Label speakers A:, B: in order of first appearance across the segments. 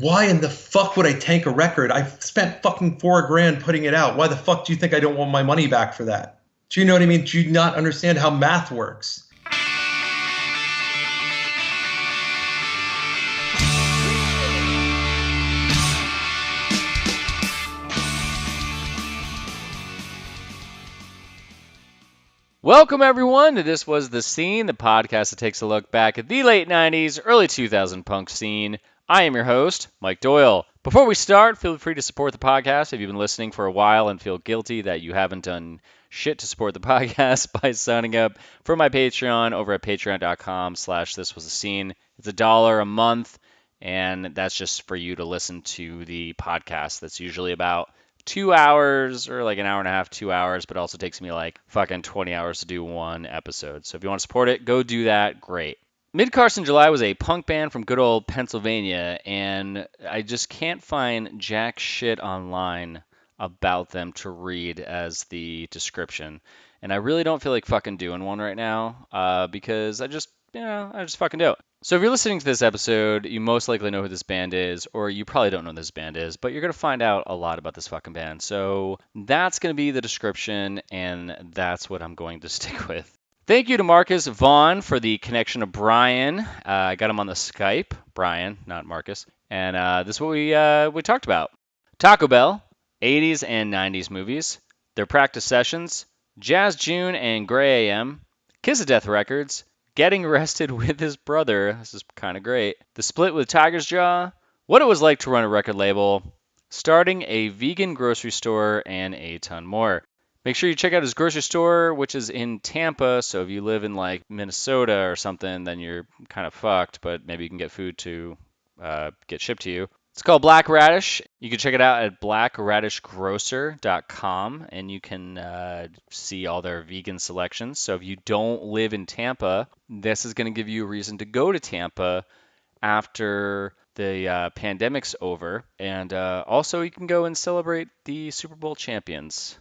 A: why in the fuck would I tank a record? I spent fucking $4,000 putting it out. Why the fuck do you think I don't want my money back for that? Do you know what I mean? Do you not understand how math works?
B: Welcome, everyone, to This Was The Scene, the podcast that takes a look back at the late 90s, early 2000 punk scene. I am your host, Mike Doyle. Before we start, feel free to support the podcast if you've been listening for a while and feel guilty that you haven't done shit to support the podcast by signing up for my Patreon over at patreon.com/thiswasthe-scene. It's $1 a month, and that's just for you to listen to the podcast. That's usually about 2 hours or like an hour and a half, 2 hours, but also takes me like fucking 20 hours to do one episode. So if you want to support it, go do that. Great. Carson July was a punk band from good old Pennsylvania, and I just can't find jack shit online about them to read as the description. And I really don't feel like fucking doing one right now because I just fucking do it. So if you're listening to this episode, you most likely know who this band is, or you probably don't know who this band is, but you're going to find out a lot about this fucking band. So that's going to be the description, and that's what I'm going to stick with. Thank you to Marcus Vaughn for the connection to Bryon. I got him on the Skype, Bryon, not Marcus. And this is what we talked about. Taco Bell, 80s and 90s movies, their practice sessions, Jazz June and Gray AM, Kiss of Death Records, getting arrested with his brother, this is kind of great, the split with Tiger's Jaw, what it was like to run a record label, starting a vegan grocery store, and a ton more. Make sure you check out his grocery store, which is in Tampa, so if you live in like Minnesota or something, then you're kind of fucked, but maybe you can get food to get shipped to you. It's called Black Radish. You can check it out at blackradishgrocer.com, and you can see all their vegan selections. So if you don't live in Tampa, this is going to give you a reason to go to Tampa after the pandemic's over. And also you can go and celebrate the Super Bowl champions.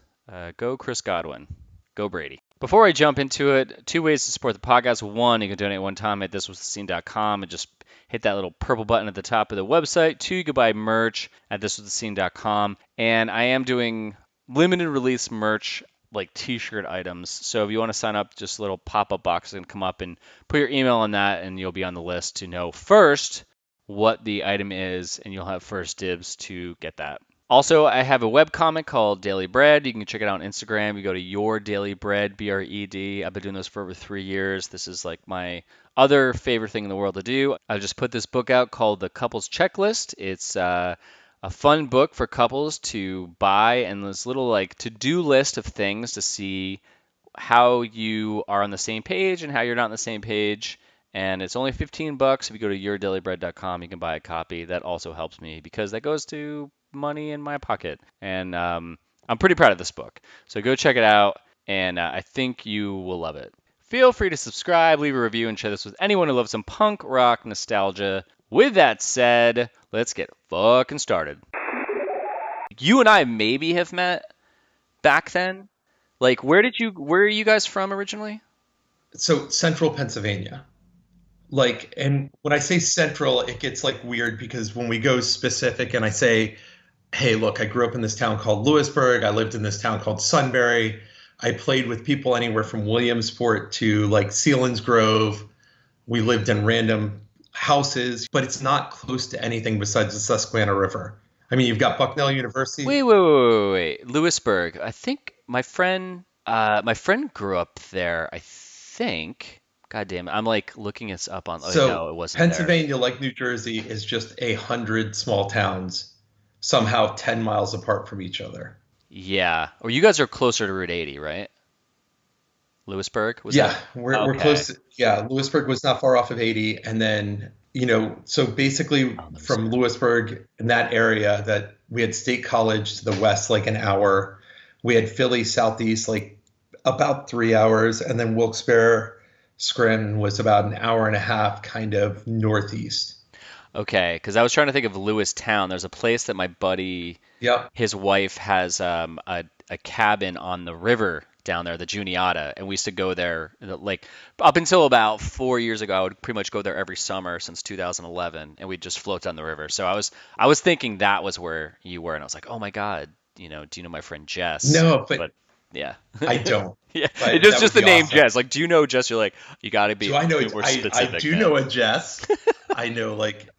B: Go Chris Godwin. Go Brady. Before I jump into it, 2 ways to support the podcast. One, you can donate one time at thiswasthescene.com and just hit that little purple button at the top of the website. 2, you can buy merch at thiswasthescene.com. And I am doing limited release merch, like t-shirt items. So if you want to sign up, just a little pop-up box is going to come up, and put your email on that, and you'll be on the list to know first what the item is, and you'll have first dibs to get that. Also, I have a webcomic called Daily Bread. You can check it out on Instagram. You go to Your Daily Bread, BRED. I've been doing this for over 3 years. This is like my other favorite thing in the world to do. I just put this book out called The Couples Checklist. It's a fun book for couples to buy, and this little like to-do list of things to see how you are on the same page and how you're not on the same page. And it's only $15. If you go to yourdailybread.com, you can buy a copy. That also helps me because that goes to money in my pocket, and I'm pretty proud of this book, so go check it out, and I think you will love it. Feel free to subscribe, leave a review, and share this with anyone who loves some punk rock nostalgia. With that said, let's get fucking started. You and I maybe have met back then. Like, where are you guys from originally?
A: So Central Pennsylvania. Like, and when I say central, it gets like weird because when we go specific and I say, hey, look, I grew up in this town called Lewisburg. I lived in this town called Sunbury. I played with people anywhere from Williamsport to like Selinsgrove. We lived in random houses, but it's not close to anything besides the Susquehanna River. I mean, you've got Bucknell University.
B: Wait. Lewisburg. I think my friend grew up there, I think. God damn it. I'm like looking this up on.
A: So
B: no, it wasn't
A: Pennsylvania,
B: there.
A: like New Jersey, is just 100 small towns, somehow 10 miles apart from each other.
B: Yeah. Or you guys are closer to Route 80, right? Lewisburg?
A: We're close. Lewisburg was not far off of 80. And then, so basically from Lewisburg in that area that we had State College to the west, like an hour. We had Philly southeast, like about 3 hours. And then Wilkes-Barre, Scranton was about an hour and a half kind of northeast.
B: Okay, because I was trying to think of Lewistown. There's a place that my buddy, his wife has a cabin on the river down there, the Juniata, and we used to go there like up until about 4 years ago. I would pretty much go there every summer since 2011, and we'd just float down the river. So I was thinking that was where you were, and I was like, oh my God, do you know my friend Jess?
A: No, but
B: But yeah,
A: I don't.
B: yeah,
A: But
B: it's
A: that
B: just
A: would
B: the
A: be
B: name
A: awesome.
B: Jess. Like, do you know Jess? You're like, you got to be
A: Do I know?
B: more
A: I
B: specific.
A: do
B: man.
A: know a Jess. I know like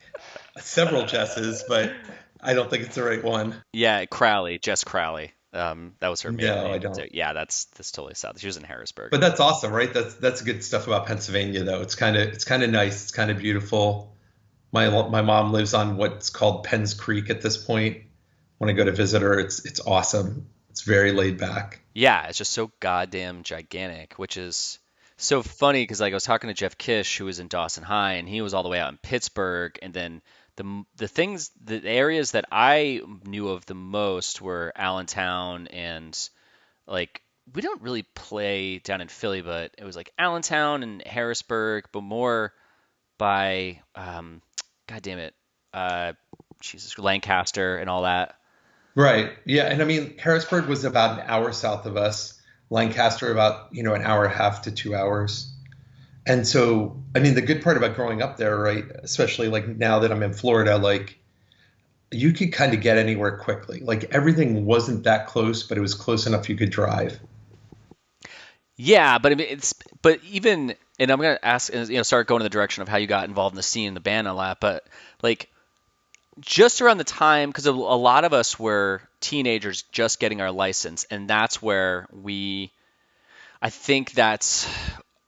A: several Jesses, but I don't think it's the right one.
B: Yeah, Crowley, Jess Crowley. That was her maiden
A: No, I
B: name. So,
A: don't.
B: yeah, that's totally south. She was in Harrisburg.
A: But that's awesome, right? That's good stuff about Pennsylvania, though. It's kind of nice. It's kind of beautiful. My mom lives on what's called Penns Creek at this point. When I go to visit her, it's awesome. It's very laid back.
B: Yeah, it's just so goddamn gigantic, which is so funny because like I was talking to Jeff Kish, who was in Dawson High, and he was all the way out in Pittsburgh, and then the areas that I knew of the most were Allentown and like we don't really play down in Philly, but it was like Allentown and Harrisburg, but more by God damn it, Jesus, Lancaster and all that.
A: Right. Yeah. And I mean, Harrisburg was about an hour south of us. Lancaster about, an hour and a half to 2 hours. And so, I mean, the good part about growing up there, right, especially like now that I'm in Florida, like you could kind of get anywhere quickly. Like everything wasn't that close, but it was close enough you could drive.
B: Yeah, but I mean, but even, and I'm gonna ask, start going in the direction of how you got involved in the scene, the band, and all that. But like, just around the time, because a lot of us were teenagers just getting our license, and that's where I think that's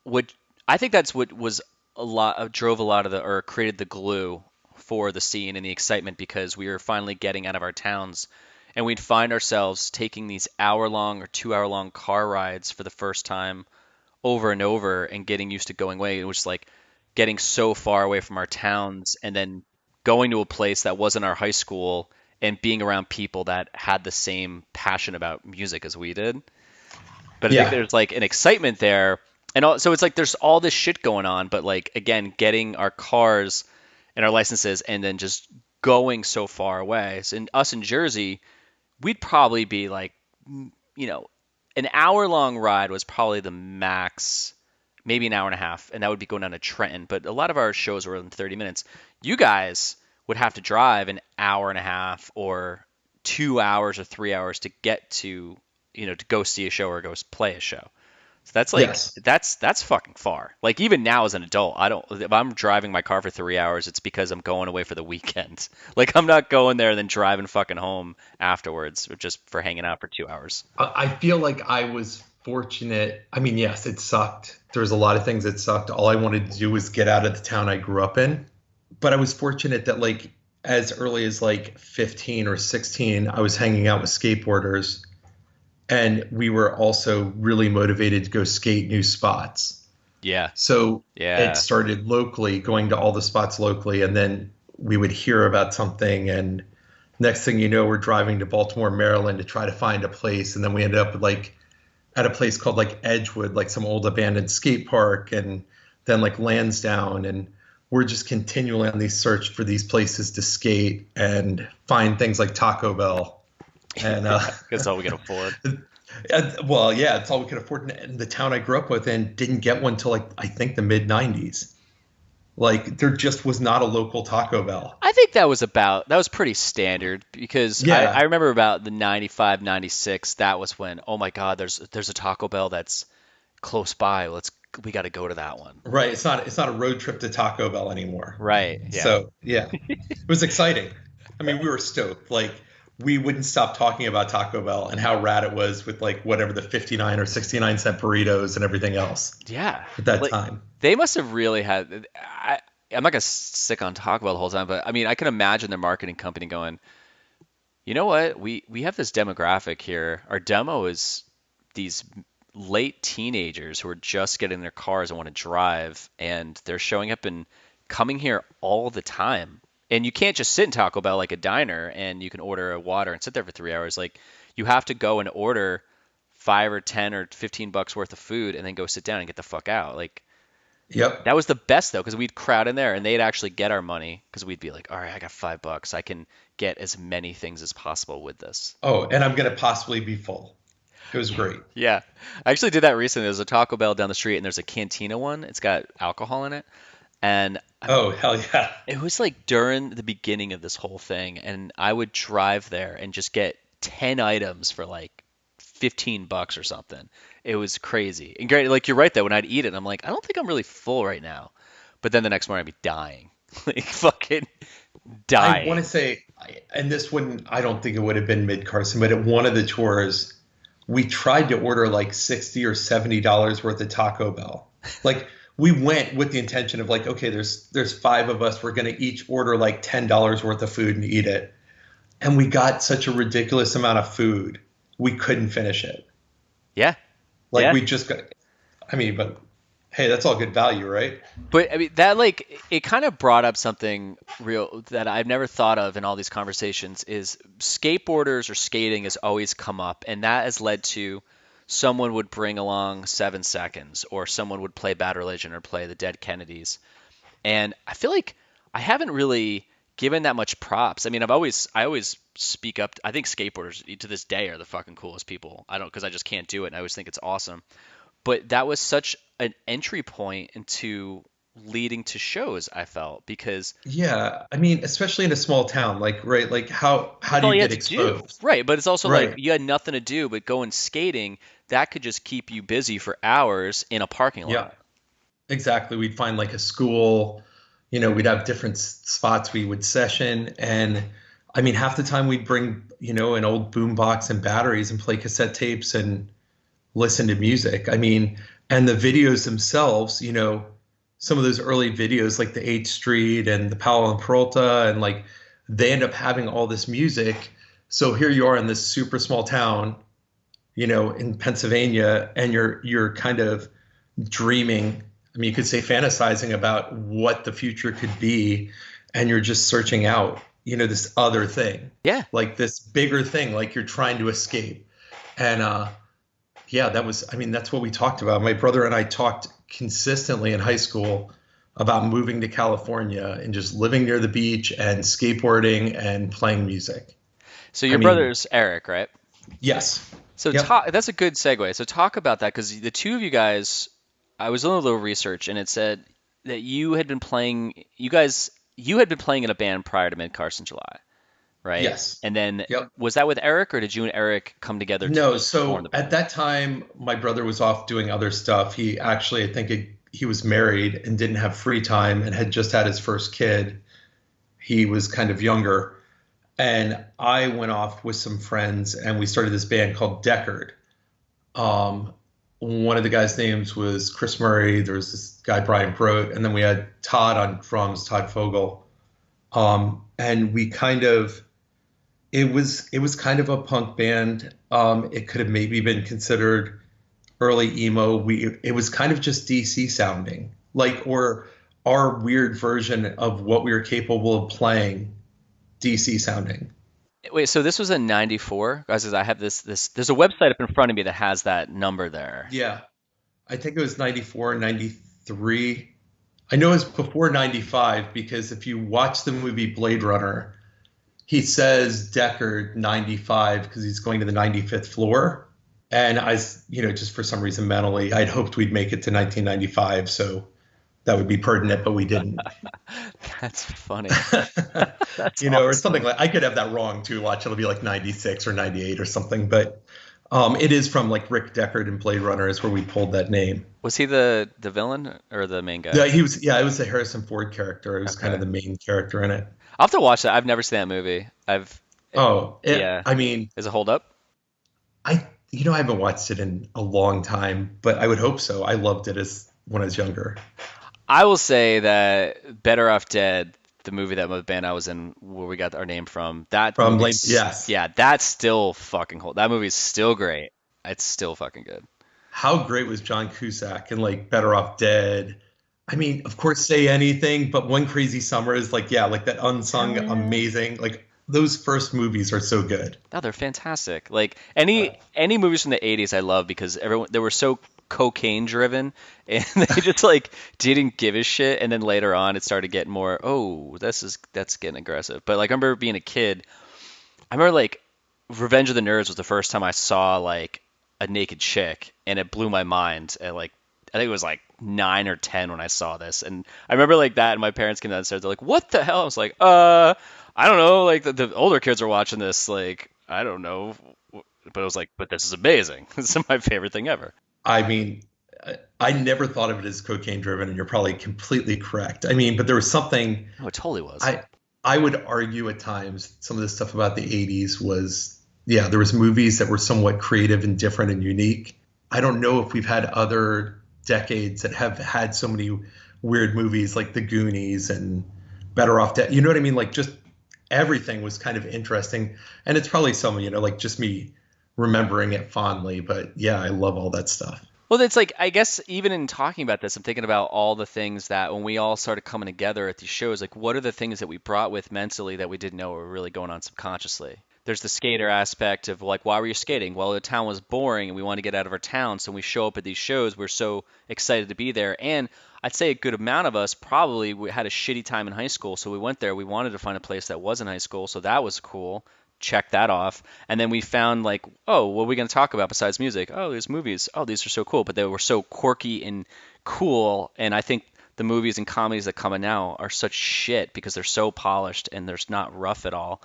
B: what was a lot drove a lot of or created the glue for the scene and the excitement because we were finally getting out of our towns and we'd find ourselves taking these hour-long or 2-hour-long car rides for the first time over and over and getting used to going away. It was like getting so far away from our towns and then going to a place that wasn't our high school and being around people that had the same passion about music as we did. But I think
A: Yeah.
B: there's like an excitement there. So it's like there's all this shit going on, but like again, getting our cars and our licenses and then just going so far away. So us in Jersey, we'd probably be like, you know, an hour-long ride was probably the max, maybe an hour and a half, and that would be going down to Trenton. But a lot of our shows were in 30 minutes. You guys would have to drive an hour and a half or 2 hours or 3 hours to get to, to go see a show or go play a show. So that's like
A: Yes.
B: that's fucking far. Like even now as an adult, I don't. If I'm driving my car for 3 hours, it's because I'm going away for the weekend. Like I'm not going there and then driving fucking home afterwards, or just for hanging out for 2 hours.
A: I feel like I was fortunate. I mean, yes, it sucked. There was a lot of things that sucked. All I wanted to do was get out of the town I grew up in. But I was fortunate that like as early as like 15 or 16, I was hanging out with skateboarders and we were also really motivated to go skate new spots.
B: Yeah,
A: So it
B: yeah,
A: started locally, going to all the spots locally, and then we would hear about something, and next thing you know, we're driving to Baltimore, Maryland to try to find a place, and then we ended up like at a place called like Edgewood, like some old abandoned skate park, and then like Lansdowne, and we're just continually on these search for these places to skate and find things like Taco Bell. And
B: that's all we can afford.
A: well, yeah, it's all we could afford. And the town I grew up with in didn't get one till like I think the mid '90s. Like there just was not a local Taco Bell.
B: I think that was pretty standard because I
A: Yeah,
B: remember about the 95, 96. That was when, oh my God, there's a Taco Bell that's close by. We got to go to that one.
A: right. It's not a road trip to Taco Bell anymore.
B: Right. Yeah.
A: So yeah, it was exciting. I mean, we were stoked. Like we wouldn't stop talking about Taco Bell and how rad it was with like whatever the 59 or 69 cent burritos and everything else
B: Yeah.
A: at that
B: Like
A: time.
B: they must have really had. I'm not gonna stick on Taco Bell the whole time, but I mean, I can imagine their marketing company going, you know what? We have this demographic here. Our demo is these late teenagers who are just getting in their cars and want to drive, and they're showing up and coming here all the time. And you can't just sit in Taco Bell like a diner and you can order a water and sit there for 3 hours. Like you have to go and order 5 or 10 or 15 bucks worth of food and then go sit down and get the fuck out. Like
A: Yep.
B: that was the best though, because we'd crowd in there and they'd actually get our money because we'd be like, all right, I got $5. I can get as many things as possible with this.
A: Oh, and I'm gonna possibly be full. It was great.
B: Yeah. I actually did that recently. There's a Taco Bell down the street and there's a Cantina one. It's got alcohol in it. And
A: Oh, hell yeah.
B: it was like during the beginning of this whole thing, and I would drive there and just get 10 items for like $15 or something. It was crazy. And great, like you're right though, when I'd eat it, I'm like, I don't think I'm really full right now. But then the next morning I'd be dying. Like fucking
A: I want
B: dying.
A: to say, and this wouldn't, I don't think it would have been mid Carson, but at one of the tours, we tried to order like 60 or $70 worth of Taco Bell. Like we went with the intention of like, okay, there's five of us, we're going to each order like $10 worth of food and eat it. And we got such a ridiculous amount of food, we couldn't finish it.
B: Yeah.
A: Like
B: Yeah.
A: we just got, I mean, but hey, that's all good value, right?
B: But I mean that like it kind of brought up something real that I've never thought of in all these conversations is skateboarders or skating has always come up, and that has led to someone would bring along 7 Seconds, or someone would play Bad Religion or play the Dead Kennedys. And I feel like I haven't really given that much props. I mean, I always speak up. I think skateboarders to this day are the fucking coolest people. I don't because I just can't do it, and I always think it's awesome. But that was such an entry point into leading to shows, I felt, because
A: Yeah. I mean, especially in a small town, like, right, like how
B: that's
A: do
B: all
A: you
B: you had
A: get
B: to do.
A: exposed?
B: Right. But it's also like
A: Right.
B: you had nothing to do but going skating. That could just keep you busy for hours in a parking
A: Yeah.
B: lot.
A: Exactly. We'd find like a school, we'd have different spots we would session. And I mean, half the time we'd bring, an old boom box and batteries and play cassette tapes and listen to music. I mean, and the videos themselves, some of those early videos like the 8th Street and the Powell and Peralta, and like they end up having all this music. So here you are in this super small town, in Pennsylvania, and you're kind of dreaming. I mean, you could say fantasizing about what the future could be, and you're just searching out, this other thing,
B: Yeah.
A: like this bigger thing, like you're trying to escape. And yeah, I mean, that's what we talked about. My brother and I talked consistently in high school about moving to California and just living near the beach and skateboarding and playing music.
B: So
A: I
B: your
A: mean,
B: brother's Eric, right?
A: yes.
B: So
A: Yep.
B: talk. That's a good segue. So talk about that because the two of you guys, I was doing a little research and it said that you had been playing. You had been playing in a band prior to Mid Carson July, right?
A: Yes.
B: And then
A: Yep.
B: was that with Eric, or did you and Eric come together to
A: No,
B: form the
A: so at
B: band?
A: that time, my brother was off doing other stuff. He actually, I think he was married and didn't have free time and had just had his first kid. He was kind of younger. And I went off with some friends and we started this band called Deckard. Um, One of the guys' names was Chris Murray. There was this guy, Brian Brote. And then we had Todd on drums, Todd Fogel. And we kind of, it was kind of a punk band. It could have maybe been considered early emo. It was kind of just DC sounding, like or our weird version of what we were capable of playing, DC sounding.
B: Wait, so this was in '94, guys. I have this. There's a website up in front of me that has that number there.
A: Yeah, I think it was 94, 93. I know it was before 95 because if you watch the movie Blade Runner, he says Deckard 95 because he's going to the 95th floor. And just for some reason mentally, I'd hoped we'd make it to 1995. So that would be pertinent, but we didn't.
B: That's funny. That's
A: Or something
B: awesome.
A: like I could have that wrong too. Watch, it'll be like 96 or 98 or something. But it is from like Rick Deckard and Blade Runner is where we pulled that name.
B: Was he the villain or the main guy?
A: Yeah, it was the Harrison Ford character. It was kind of
B: Okay.
A: the main character in it.
B: I'll have to watch that. I've never seen that movie. Yeah.
A: I mean,
B: Does it hold up?
A: I haven't watched it in a long time, but I would hope so. I loved it as when I was younger.
B: I will say that Better Off Dead, the movie that the band I was in, where we got our name from, that
A: From like,
B: movie's
A: yes,
B: yeah, that's still fucking hold. That movie's still great. It's still fucking good.
A: how great was John Cusack and like Better Off Dead? I mean, of course, Say Anything, but One Crazy Summer is like, yeah, like that unsung,
B: Hell yeah.
A: amazing. Like those first movies are so good.
B: No, they're fantastic. Like
A: Uh,
B: any movies from the '80s, I love because everyone they were so cocaine driven, and they just like didn't give a shit. And then later on, it started getting more. Oh, that's getting aggressive. But like I remember being a kid, I remember like Revenge of the Nerds was the first time I saw like a naked chick, and it blew my mind. At like, I think it was like 9 or 10 when I saw this, and I remember like that. And my parents came downstairs. They're like, "What the hell?" I was like, I don't know. Like the older kids are watching this. Like, I don't know." But I was like, "But this is amazing. This is my favorite thing ever."
A: I mean, I never thought of it as cocaine driven, and you're probably completely correct. I mean, but there was something.
B: Oh, it totally was.
A: I would argue at times some of the stuff about the 80s was, yeah, there was movies that were somewhat creative and different and unique. I don't know if we've had other decades that have had so many weird movies like The Goonies and Better Off Dead. You know what I mean? Like just everything was kind of interesting. And it's probably some, like just me remembering it fondly. But yeah, I love all that stuff.
B: Well, it's like, I guess even in talking about this, I'm thinking about all the things that when we all started coming together at these shows, like what are the things that we brought with mentally that we didn't know were really going on subconsciously? There's the skater aspect of like, why were you skating? Well, the town was boring and we wanted to get out of our town. So when we show up at these shows, we're so excited to be there. And I'd say a good amount of us probably had a shitty time in high school. So we went there. We wanted to find a place that wasn't high school. So that was cool. Check that off. And then we found like, oh, what are we going to talk about besides music? Oh, there's movies. Oh, these are so cool. But they were so quirky and cool. And I think the movies and comedies that come in now are such shit because they're so polished and there's not rough at all.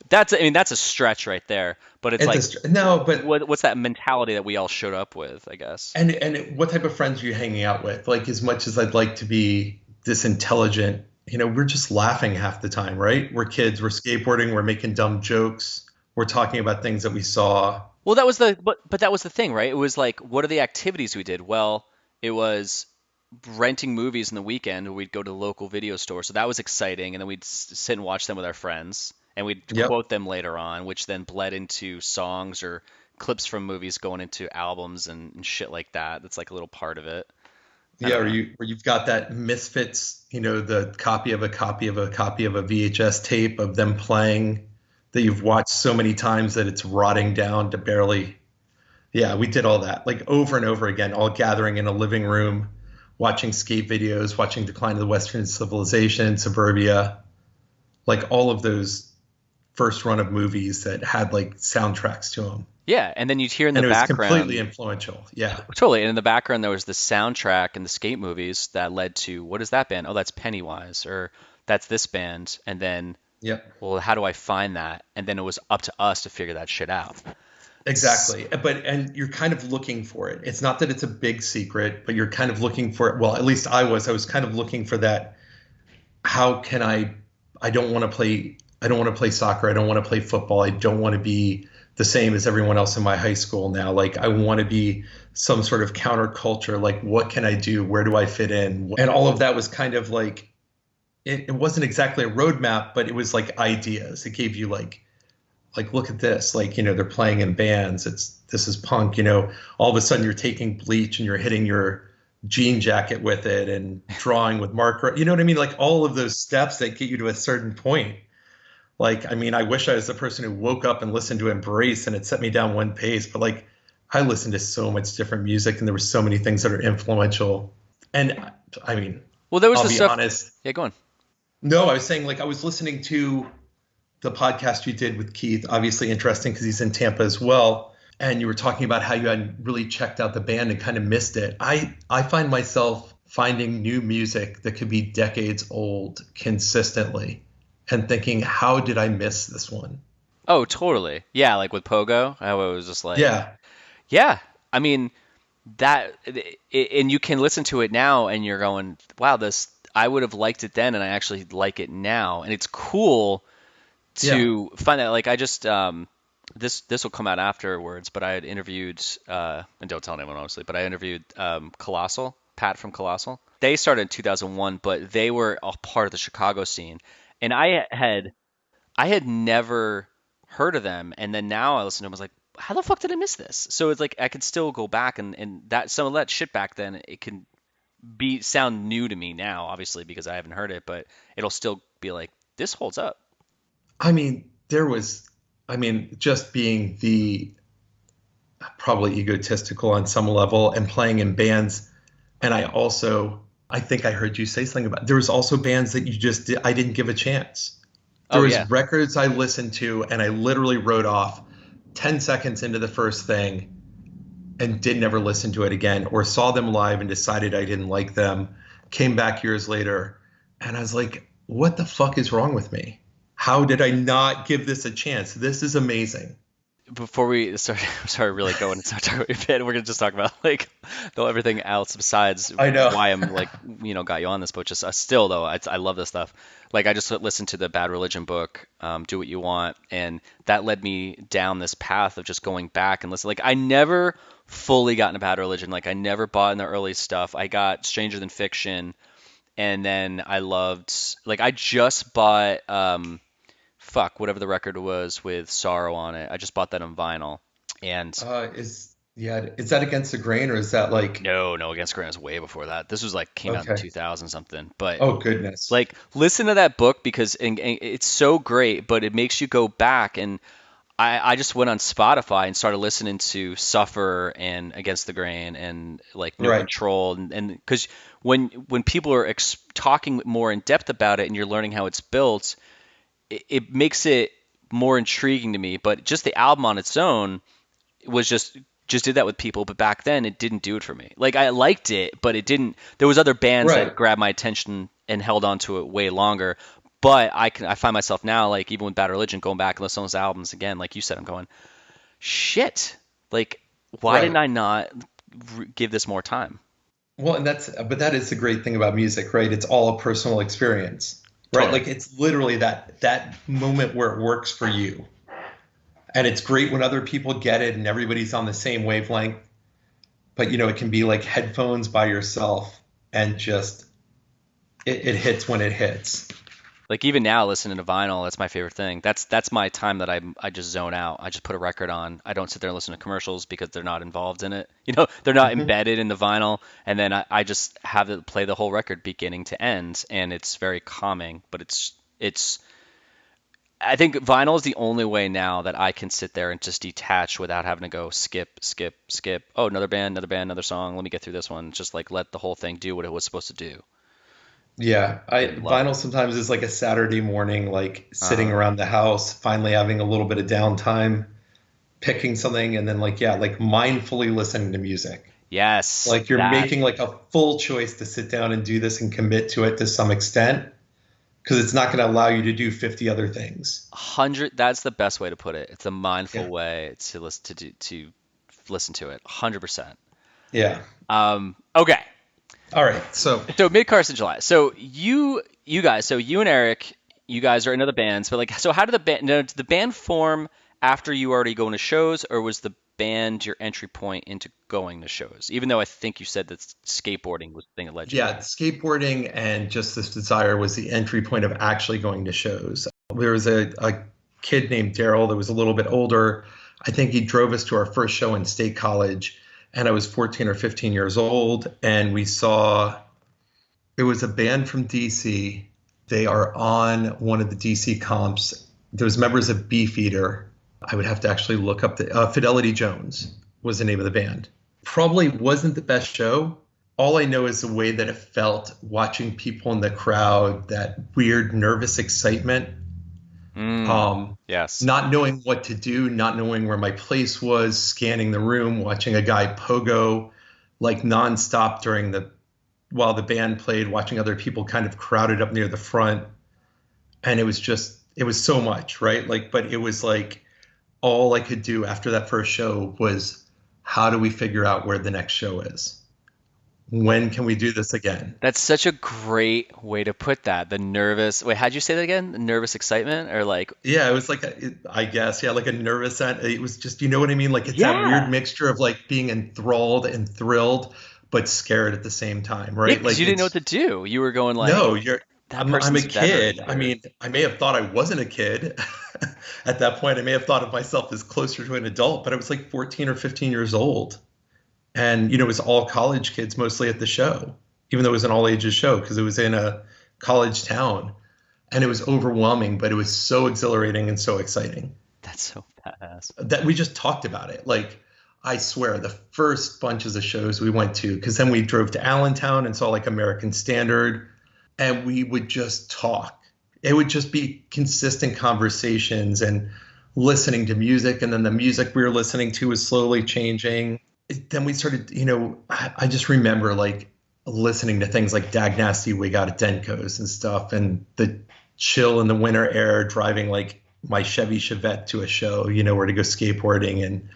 B: That's a stretch right there. But it's like,
A: no, but
B: what's that mentality that we all showed up with, I guess?
A: And what type of friends are you hanging out with? Like, as much as I'd like to be this intelligent, we're just laughing half the time, right? We're kids, we're skateboarding, we're making dumb jokes, we're talking about things that we saw.
B: Well, that was but that was the thing, right? It was like, what are the activities we did? Well, it was renting movies in the weekend. We'd go to the local video store, so that was exciting, and then we'd sit and watch them with our friends, and we'd quote them later on, which then bled into songs or clips from movies going into albums and shit like that. That's like a little part of it.
A: Yeah, or you've got that Misfits, the copy of a copy of a copy of a VHS tape of them playing that you've watched so many times that it's rotting down to barely. Yeah, we did all that like over and over again, all gathering in a living room, watching skate videos, watching Decline of the Western Civilization, Suburbia, like all of those first run of movies that had like soundtracks to them.
B: Yeah, and then you'd hear in the background.
A: It was completely influential. Yeah,
B: totally. And in the background, there was the soundtrack and the skate movies that led to, what is that band? Oh, that's Pennywise, or that's this band. And then, well, how do I find that? And then it was up to us to figure that shit out.
A: Exactly. And you're kind of looking for it. It's not that it's a big secret, but you're kind of looking for it. Well, at least I was kind of looking for that. How can I don't want to play soccer. I don't want to play football. I don't want to be the same as everyone else in my high school now. Like I want to be some sort of counterculture. Like what can I do? Where do I fit in? And all of that was kind of like, it wasn't exactly a roadmap, but it was like ideas. It gave you like, look at this, like, they're playing in bands. This is punk, all of a sudden you're taking bleach and you're hitting your jean jacket with it and drawing with marker. You know what I mean? Like all of those steps that get you to a certain point. Like, I mean, I wish I was the person who woke up and listened to Embrace and it set me down one pace, but like I listened to so much different music and there were so many things that are influential. And I mean,
B: well, there was
A: I'll
B: the
A: be
B: stuff.
A: Honest.
B: Yeah, go on.
A: No, I was saying like I was listening to the podcast you did with Keith, obviously interesting because he's in Tampa as well. And you were talking about how you hadn't really checked out the band and kind of missed it. I find myself finding new music that could be decades old consistently and thinking, how did I miss this one?
B: Oh, totally. Yeah, like with Pogo, I was just like, yeah. I mean, that, and you can listen to it now and you're going, wow, I would have liked it then and I actually like it now. And it's cool to find that. Like I just, this will come out afterwards, but I had interviewed, and don't tell anyone honestly, but I interviewed Colossal, Pat from Colossal. They started in 2001, but they were a part of the Chicago scene. And I had never heard of them, and then now I listen to them, I was like, how the fuck did I miss this? So it's like I could still go back and that some of that shit back then, it can sound new to me now, obviously because I haven't heard it, but it'll still be like, this holds up.
A: I mean, just being the probably egotistical on some level and playing in bands, and I think I heard you say something about, there was also bands that I didn't give a chance. There was records I listened to and I literally wrote off 10 seconds into the first thing. and did never listen to it again, or saw them live and decided I didn't like them, came back years later, and I was like, what the fuck is wrong with me? How did I not give this a chance? This is amazing.
B: Before we start really going and start talking about it, we're gonna just talk about like everything else besides
A: I know.
B: why I'm like got you on this, but just still though I love this stuff. Like I just listened to the Bad Religion book, Do What You Want, and that led me down this path of just going back and listen. Like I never fully got into Bad Religion. Like I never bought in the early stuff. I got Stranger Than Fiction, and then I loved like I just bought whatever the record was with Sorrow on it. I just bought that on vinyl. And
A: Is that Against the Grain, or is that like?
B: no, Against Grain was way before that. This was like came out in
A: Okay.
B: 2000 something. But
A: Oh goodness.
B: like listen to that book because and it's so great, but it makes you go back. And I just went on Spotify and started listening to Suffer and Against the Grain and like No
A: Right.
B: Control, and because when people are talking more in depth about it and you're learning how it's built, it makes it more intriguing to me. But just the album on its own was just did that with people. But back then it didn't do it for me. Like I liked it, but it didn't. There was other bands
A: Right.
B: that grabbed my attention and held on to it way longer. But I find myself now, like even with Bad Religion, going back and listening to those albums again, like you said, I'm going, shit. Like why didn't
A: Right.
B: I not give this more time?
A: Well, and that is the great thing about music, right? It's all a personal experience, right?
B: Totally.
A: Like it's literally that moment where it works for you. And it's great when other people get it and everybody's on the same wavelength. But it can be like headphones by yourself and just it hits when it hits.
B: Like even now, listening to vinyl, that's my favorite thing. That's my time that I just zone out. I just put a record on. I don't sit there and listen to commercials because they're not involved in it. They're not
A: Hmm.
B: embedded in the vinyl. And then I just have it play the whole record beginning to end, and it's very calming. But it's I think vinyl is the only way now that I can sit there and just detach without having to go skip, skip, skip. Oh, another band, another song. Let me get through this one. Just like let the whole thing do what it was supposed to do.
A: Yeah, I
B: I love it.
A: vinyl sometimes is like a Saturday morning, like sitting
B: Uh,
A: around the house, finally having a little bit of downtime, picking something, and then like mindfully listening to music.
B: yes,
A: Like you're
B: that
A: making like a full choice to sit down and do this and commit to it to some extent, because it's not going to allow you to do 50 other things.
B: 100. That's the best way to put it. It's a mindful
A: Yeah.
B: way to listen to it. 100%.
A: Yeah.
B: Okay.
A: All right. So,
B: So mid Carson July. So you guys. So you and Eric, you guys are in other bands. But like, so how did the band? No, did the band form after you already going to shows, or was the band your entry point into going to shows? Even though I think you said that skateboarding was the thing that led you
A: yeah,
B: there.
A: skateboarding and just this desire was the entry point of actually going to shows. There was a kid named Daryl that was a little bit older. I think he drove us to our first show in State College, and I was 14 or 15 years old. And we saw it was a band from DC. They are on one of the DC comps. There was members of Beefeater. I would have to actually look up the Fidelity Jones was the name of the band. Probably wasn't the best show. All I know is the way that it felt watching people in the crowd, that weird nervous excitement,
B: Mm,
A: um,
B: yes.
A: not knowing what to do, not knowing where my place was, scanning the room, watching a guy pogo like nonstop during the while the band played, watching other people kind of crowded up near the front. And it was so much, right? Like, but it was like all I could do after that first show was how do we figure out where the next show is? When can we do this again?
B: That's such a great way to put that. The nervous. Wait, how'd you say that again? The nervous excitement, or like,
A: Yeah, it was like I guess, yeah, like a nervous. It was just, you know what I mean? Like it's that weird
B: yeah,
A: mixture of like being enthralled and thrilled, but scared at the same time,
B: yeah,
A: right?
B: because
A: Like
B: you didn't know what
A: it's
B: to do. You were going like,
A: no,
B: that
A: I'm a
B: person's very
A: kid. I
B: weird.
A: mean, I may have thought I wasn't a kid at that point. I may have thought of myself as closer to an adult, but I was like 14 or 15 years old. And, it was all college kids mostly at the show, even though it was an all ages show because it was in a college town. And it was overwhelming, but it was so exhilarating and so exciting
B: That's so badass.
A: that we just talked about it. Like, I swear, the first bunches of shows we went to, because then we drove to Allentown and saw like American Standard, and we would just talk. It would just be consistent conversations and listening to music. And then the music we were listening to was slowly changing. then we started, I just remember like listening to things like Dag Nasty Wig Out at Denko's and stuff, and the chill in the winter air, driving like my Chevy Chevette to a show, or to go skateboarding, and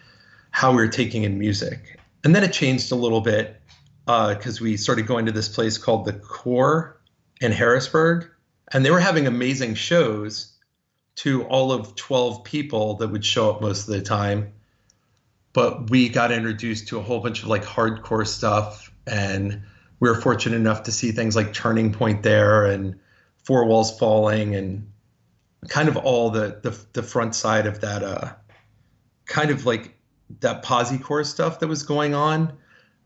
A: how we were taking in music. And then it changed a little bit because we started going to this place called the Core in Harrisburg, and they were having amazing shows to all of 12 people that would show up most of the time. But we got introduced to a whole bunch of like hardcore stuff, and we were fortunate enough to see things like Turning Point there and Four Walls Falling, and kind of all the front side of that kind of like that posi-core stuff that was going on,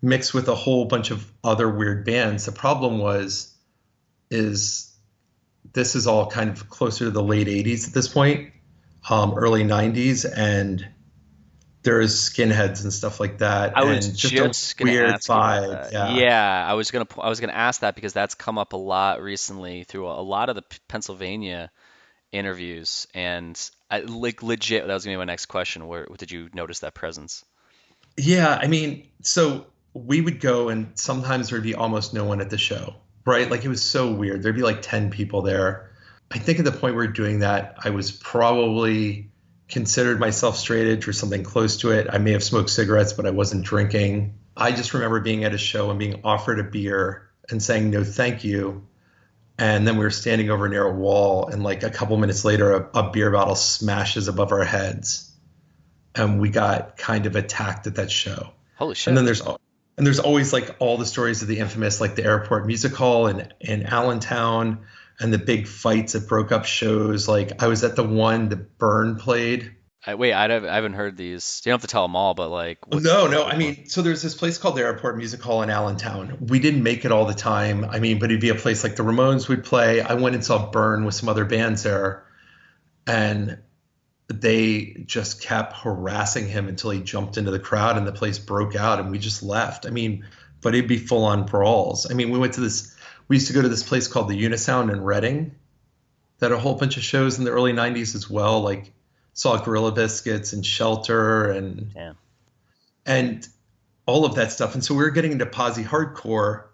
A: mixed with a whole bunch of other weird bands. The problem is this is all kind of closer to the late 80s at this point, early 90s, and there's skinheads and stuff like that.
B: I was
A: And
B: just
A: a
B: gonna
A: weird
B: ask you about
A: vibe.
B: that.
A: Yeah.
B: Yeah, I was gonna ask that because that's come up a lot recently through a lot of the Pennsylvania interviews, and like legit, that was gonna be my next question. Where did you notice that presence?
A: Yeah. I mean, so we would go and sometimes there'd be almost no one at the show, right? Like it was so weird. There'd be like 10 people there. I think at the point we were doing that, I was probably considered myself straight edge or something close to it. I may have smoked cigarettes, but I wasn't drinking. I just remember being at a show and being offered a beer and saying no, thank you. And then we were standing over near a wall, and like a couple minutes later, a beer bottle smashes above our heads, and we got kind of attacked at that show.
B: Holy
A: And
B: shit.
A: then there's always like all the stories of the infamous, like the Airport Music Hall in Allentown, and the big fights that broke up shows. Like I was at the one that Burn played.
B: Wait, I haven't heard these. You don't have to tell them all, but like,
A: No,
B: what's
A: no.
B: the
A: I
B: one?
A: mean, so there's this place called the Airport Music Hall in Allentown. We didn't make it all the time. I mean, but it'd be a place like the Ramones would play. I went and saw Burn with some other bands there, and they just kept harassing him until he jumped into the crowd and the place broke out and we just left. I mean, but it'd be full on brawls. I mean, we used to go to this place called the Unisound in Reading that had a whole bunch of shows in the early 90s as well. Like saw Gorilla Biscuits and Shelter
B: Damn.
A: and all of that stuff. And so we were getting into posi hardcore,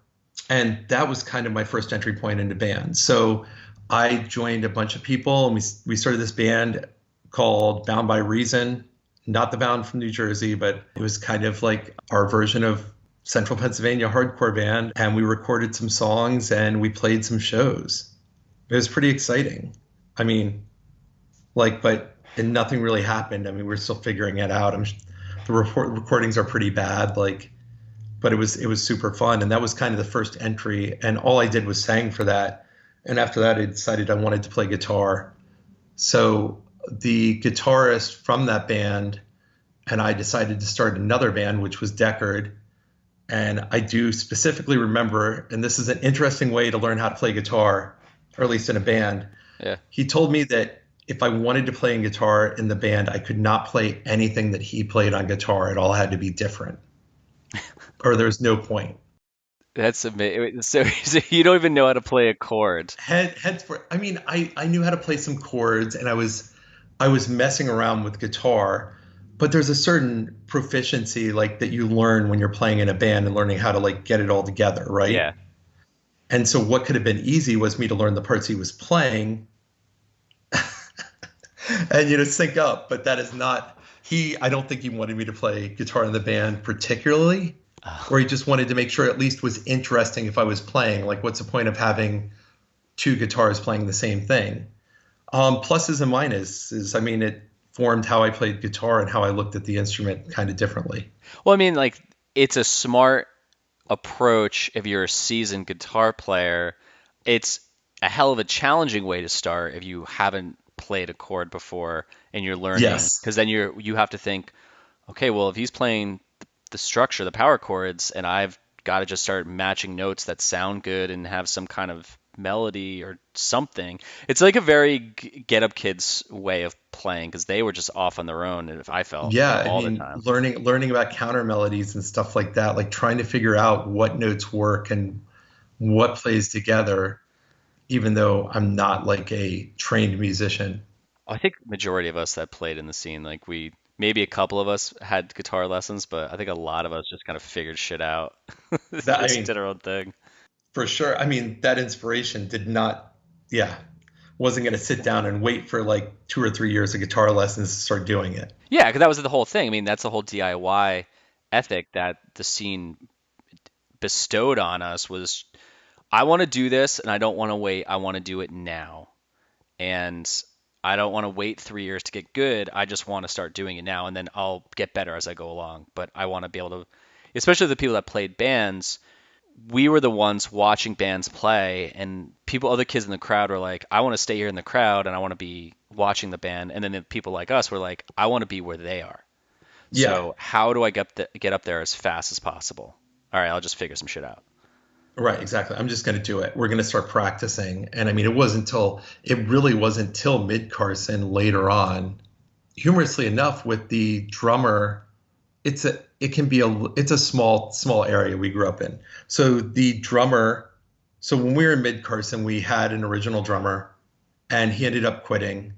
A: and that was kind of my first entry point into bands. So I joined a bunch of people, and we started this band called Bound by Reason, not the Bound from New Jersey, but it was kind of like our version of Central Pennsylvania hardcore band. And we recorded some songs and we played some shows. It was pretty exciting. I mean, and nothing really happened. I mean, we're still figuring it out. The recordings are pretty bad, but it was super fun. And that was kind of the first entry. And all I did was sang for that. And after that, I decided I wanted to play guitar. So the guitarist from that band and I decided to start another band, which was Deckard. And I do specifically remember, and this is an interesting way to learn how to play guitar, or at least in a band.
B: Yeah.
A: He told me that if I wanted to play guitar in the band, I could not play anything that he played on guitar. It all had to be different, or there's no point.
B: That's amazing. So you don't even know how to play a chord.
A: I mean, I knew how to play some chords, and I was messing around with guitar, but there's a certain proficiency like that you learn when you're playing in a band and learning how to like get it all together, right?
B: Yeah.
A: And so what could have been easy was me to learn the parts he was playing and sync up, but that is not I don't think he wanted me to play guitar in the band particularly, or he just wanted to make sure it at least was interesting if I was playing. Like, what's the point of having two guitars playing the same thing? Pluses and minuses. I mean, it formed how I played guitar and how I looked at the instrument kind of differently.
B: Well, I mean, like, it's a smart approach if you're a seasoned guitar player. It's a hell of a challenging way to start if you haven't played a chord before and you're learning,
A: Yes.
B: because then you have to think, okay, well, if he's playing the structure, the power chords, and I've got to just start matching notes that sound good and have some kind of melody or something. It's like a very get up kids way of playing because they were just off on their own, and if I felt
A: Yeah, I
B: all the
A: mean,
B: time.
A: learning about counter melodies and stuff like that, like trying to figure out what notes work and what plays together, even though I'm not like a trained musician.
B: I think majority of us that played in the scene, like Maybe a couple of us had guitar lessons, but I think a lot of us just kind of figured shit out.
A: That I
B: Just
A: mean,
B: did our own thing.
A: for sure. I mean, that inspiration did not, yeah, wasn't going to sit down and wait for like 2 or 3 years of guitar lessons to start doing it.
B: Yeah, because that was the whole thing. I mean, that's the whole DIY ethic that the scene bestowed on us was I want to do this and I don't want to wait. I want to do it now. And I don't want to wait 3 years to get good. I just want to start doing it now and then I'll get better as I go along. But I want to be able to, especially the people that played bands, we were the ones watching bands play and people, other kids in the crowd were like, I want to stay here in the crowd and I want to be watching the band. And then the people like us were like, I want to be where they are.
A: Yeah,
B: So how do I get up there as fast as possible? All right, I'll just figure some shit out.
A: right, exactly. I'm just going to do it. We're going to start practicing. And I mean, it really wasn't till mid Carson later on, humorously enough, with the drummer, it's a small area we grew up in. So the drummer, so when we were in mid Carson, we had an original drummer and he ended up quitting.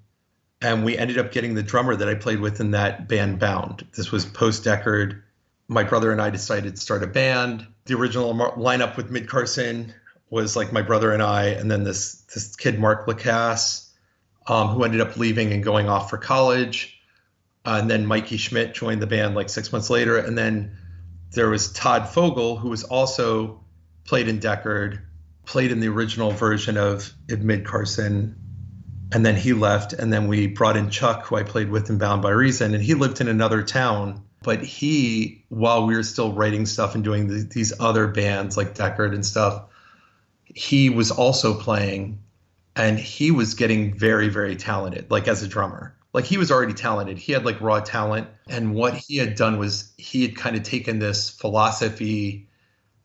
A: And we ended up getting the drummer that I played with in that band Bound. This was post Deckard. My brother and I decided to start a band. The original lineup with Mid Carson was like my brother and I, and then this kid Mark Lacasse, who ended up leaving and going off for college. And then Mikey Schmidt joined the band like 6 months later. And then there was Todd Fogel, who was also played in Deckard, played in the original version of Mid Carson, and then he left. And then we brought in Chuck, who I played with in Bound by Reason, and he lived in another town. But he, while we were still writing stuff and doing these other bands like Deckard and stuff, he was also playing, and he was getting very, very talented, like as a drummer. Like he was already talented. He had like raw talent. And what he had done was he had kind of taken this philosophy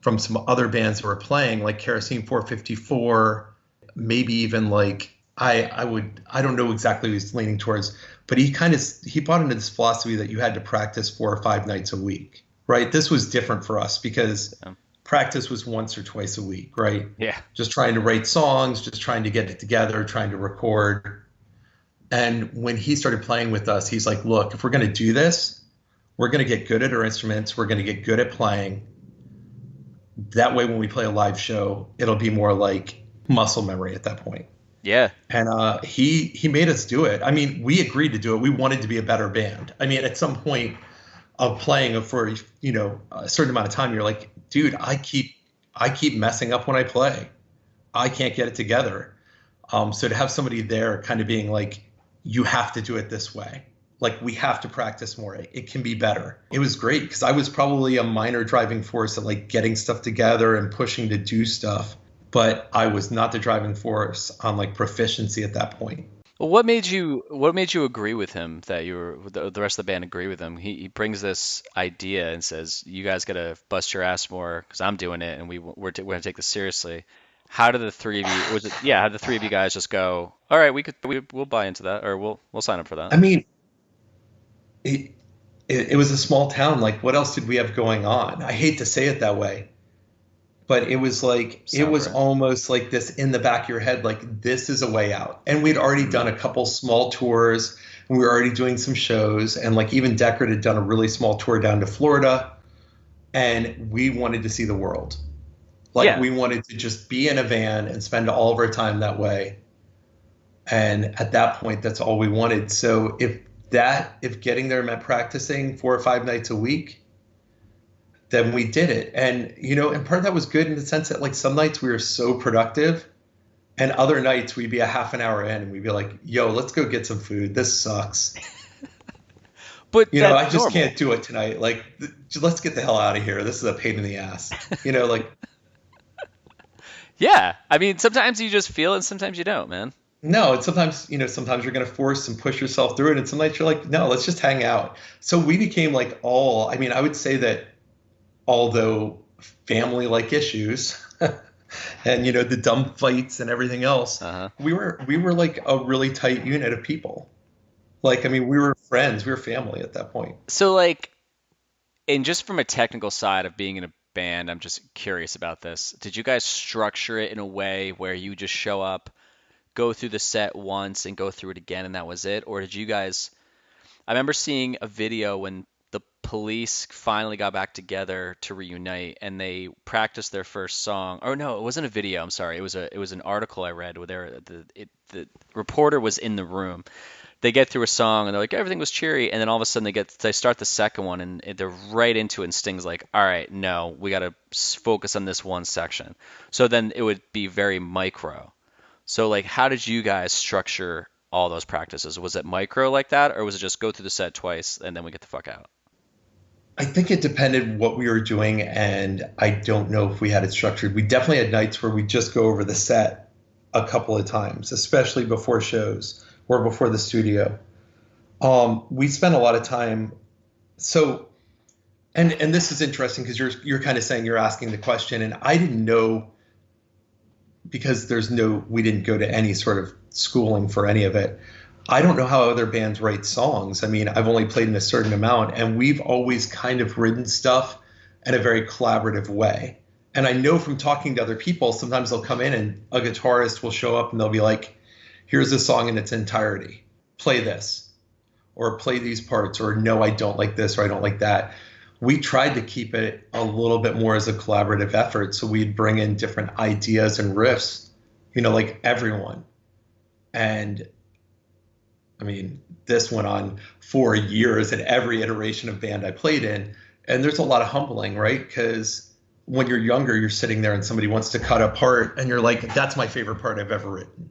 A: from some other bands that were playing, like Kerosene 454, maybe even like I don't know exactly what he's leaning towards, but he bought into this philosophy that you had to practice 4 or 5 nights a week, right? This was different for us because practice was once or twice a week, right?
B: Yeah.
A: Just trying to write songs, just trying to get it together, trying to record. And when he started playing with us, he's like, look, if we're going to do this, we're going to get good at our instruments. We're going to get good at playing. That way, when we play a live show, it'll be more like muscle memory at that point.
B: Yeah.
A: And he made us do it. I mean, we agreed to do it. We wanted to be a better band. I mean, at some point of playing for, a certain amount of time, you're like, dude, I keep messing up when I play. I can't get it together. So to have somebody there kind of being like, you have to do it this way. Like, we have to practice more. It can be better. It was great because I was probably a minor driving force at like getting stuff together and pushing to do stuff. But I was not the driving force on like proficiency at that point.
B: Well, what made you agree with him that the rest of the band agree with him? He brings this idea and says, you guys got to bust your ass more because I'm doing it and we're going to take this seriously. How did the three of you, how did the three of you guys just go, all right, we'll buy into that or we'll sign up for that?
A: I mean, it was a small town. Like, what else did we have going on? I hate to say it that way, but it was like, it was almost like this in the back of your head, like this is a way out. And we'd already done a couple small tours and we were already doing some shows. And like even Deckard had done a really small tour down to Florida and we wanted to see the world. Like we wanted to just be in a van and spend all of our time that way. And at that point, that's all we wanted. So if getting there meant practicing 4 or 5 nights a week, then we did it. And, and part of that was good in the sense that like some nights we were so productive and other nights we'd be a half an hour in and we'd be like, yo, let's go get some food. This sucks.
B: But
A: I just can't do it tonight. Like, let's get the hell out of here. This is a pain in the ass, like.
B: Yeah. I mean, sometimes you just feel it and sometimes you don't, man.
A: No, and sometimes you're going to force and push yourself through it. And some nights you're like, no, let's just hang out. So we became like I would say that although family-like issues and, the dumb fights and everything else, we were like a really tight unit of people. Like, I mean, we were friends, we were family at that point.
B: So like, and just from a technical side of being in a band, I'm just curious about this. Did you guys structure it in a way where you just show up, go through the set once and go through it again and that was it? Or did you guys, I remember seeing a video when the Police finally got back together to reunite, and they practiced their first song. Or no, it wasn't a video. I'm sorry. It was an article I read where the reporter was in the room. They get through a song and they're like everything was cheery, and then all of a sudden they start the second one and they're right into it, and Sting's like, all right, no, we got to focus on this one section. So then it would be very micro. So like, how did you guys structure all those practices? Was it micro like that, or was it just go through the set twice and then we get the fuck out?
A: I think it depended what we were doing, and I don't know if we had it structured. We definitely had nights where we just go over the set a couple of times, especially before shows or before the studio. We spent a lot of time. So, and this is interesting because you're kind of saying, you're asking the question, and I didn't know, because we didn't go to any sort of schooling for any of it. I don't know how other bands write songs. I mean, I've only played in a certain amount, and we've always kind of written stuff in a very collaborative way. And I know from talking to other people, sometimes they'll come in and a guitarist will show up and they'll be like, here's a song in its entirety. Play this, or play these parts, or no, I don't like this, or I don't like that. We tried to keep it a little bit more as a collaborative effort. So we'd bring in different ideas and riffs, like everyone. And I mean, this went on for years at every iteration of band I played in. And there's a lot of humbling, right? Because when you're younger, you're sitting there and somebody wants to cut a part and you're like, that's my favorite part I've ever written.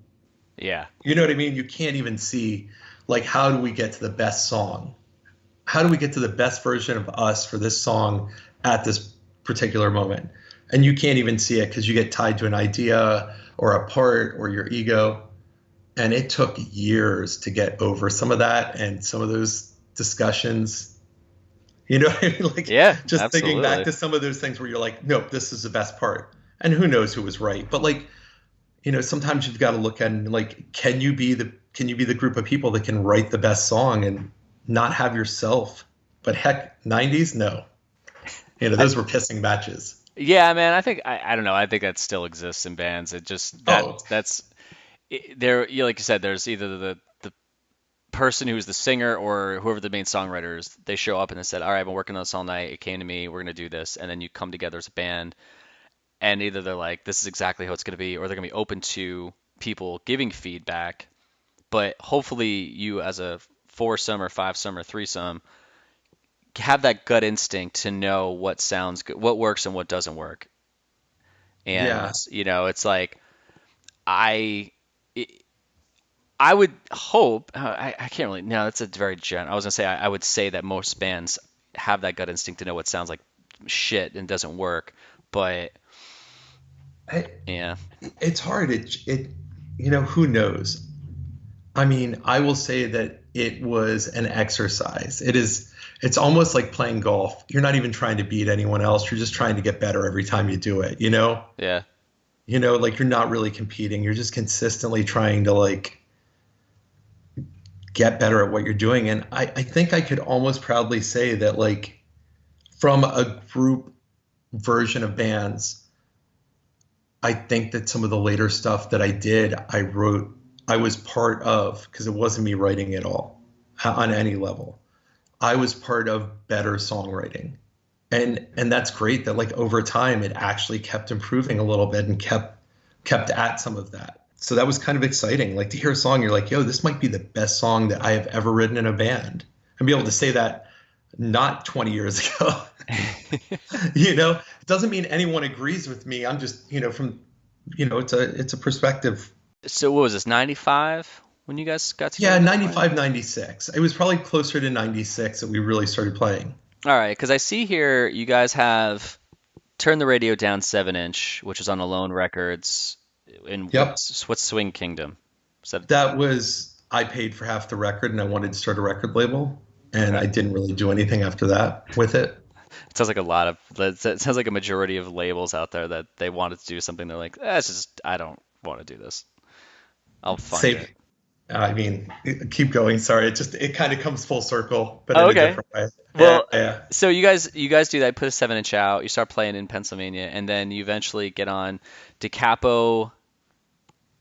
B: Yeah.
A: You know what I mean? You can't even see, like, how do we get to the best song? How do we get to the best version of us for this song at this particular moment? And you can't even see it because you get tied to an idea or a part or your ego. And it took years to get over some of that and some of those discussions. You know what I mean? Like,
B: Yeah,
A: just
B: absolutely.
A: thinking back to some of those things where you're like, nope, this is the best part. And who knows who was right. But like, sometimes you've got to look at it and like, can you be the group of people that can write the best song and not have yourself? But heck, 90s, no. Those were pissing matches.
B: Yeah, man, I don't know. I think that still exists in bands. It just that's there. Like you said, there's either the person who's the singer or whoever the main songwriter is. They show up and they said, "All right, I've been working on this all night. It came to me. We're gonna do this," and then you come together as a band, and either they're like, "This is exactly how it's gonna be," or they're gonna be open to people giving feedback. But hopefully, you as a foursome or fivesome or threesome have that gut instinct to know what sounds good, what works and what doesn't work. And
A: Yeah.
B: it's like I I would hope I can't really no, that's a very I was gonna say I would say that most bands have that gut instinct to know what sounds like shit and doesn't work, but
A: I,
B: yeah.
A: it's hard. Who knows? I mean, I will say that it was an exercise. It's almost like playing golf. You're not even trying to beat anyone else. You're just trying to get better every time you do it,
B: Yeah.
A: Like you're not really competing. You're just consistently trying to like get better at what you're doing. And I think I could almost proudly say that like from a group version of bands, I think that some of the later stuff that I did, I was part of, because it wasn't me writing it all on any level. I was part of better songwriting. And that's great that like over time it actually kept improving a little bit and kept at some of that. So that was kind of exciting. Like to hear a song, you're like, yo, this might be the best song that I have ever written in a band. And be able to say that not 20 years ago. It doesn't mean anyone agrees with me. I'm just, it's a perspective.
B: So what was this, 95 when you guys got
A: Yeah,
B: together?
A: 95, 96. It was probably closer to 96 that we really started playing.
B: All right, because I see here you guys have Turn the Radio Down 7-inch, which is on Alone Records. In
A: Yep.
B: what's Swing Kingdom?
A: That was, I paid for half the record and I wanted to start a record label. And I didn't really do anything after that with it.
B: It sounds like it sounds like a majority of labels out there that they wanted to do something. They're like, I don't want to do this. I'll fund it.
A: I mean, keep going. Sorry, it kind of comes full circle, but
B: in
A: a different way.
B: Well,
A: yeah.
B: So you guys do that. Put a 7-inch out. You start playing in Pennsylvania, and then you eventually get on Da Capo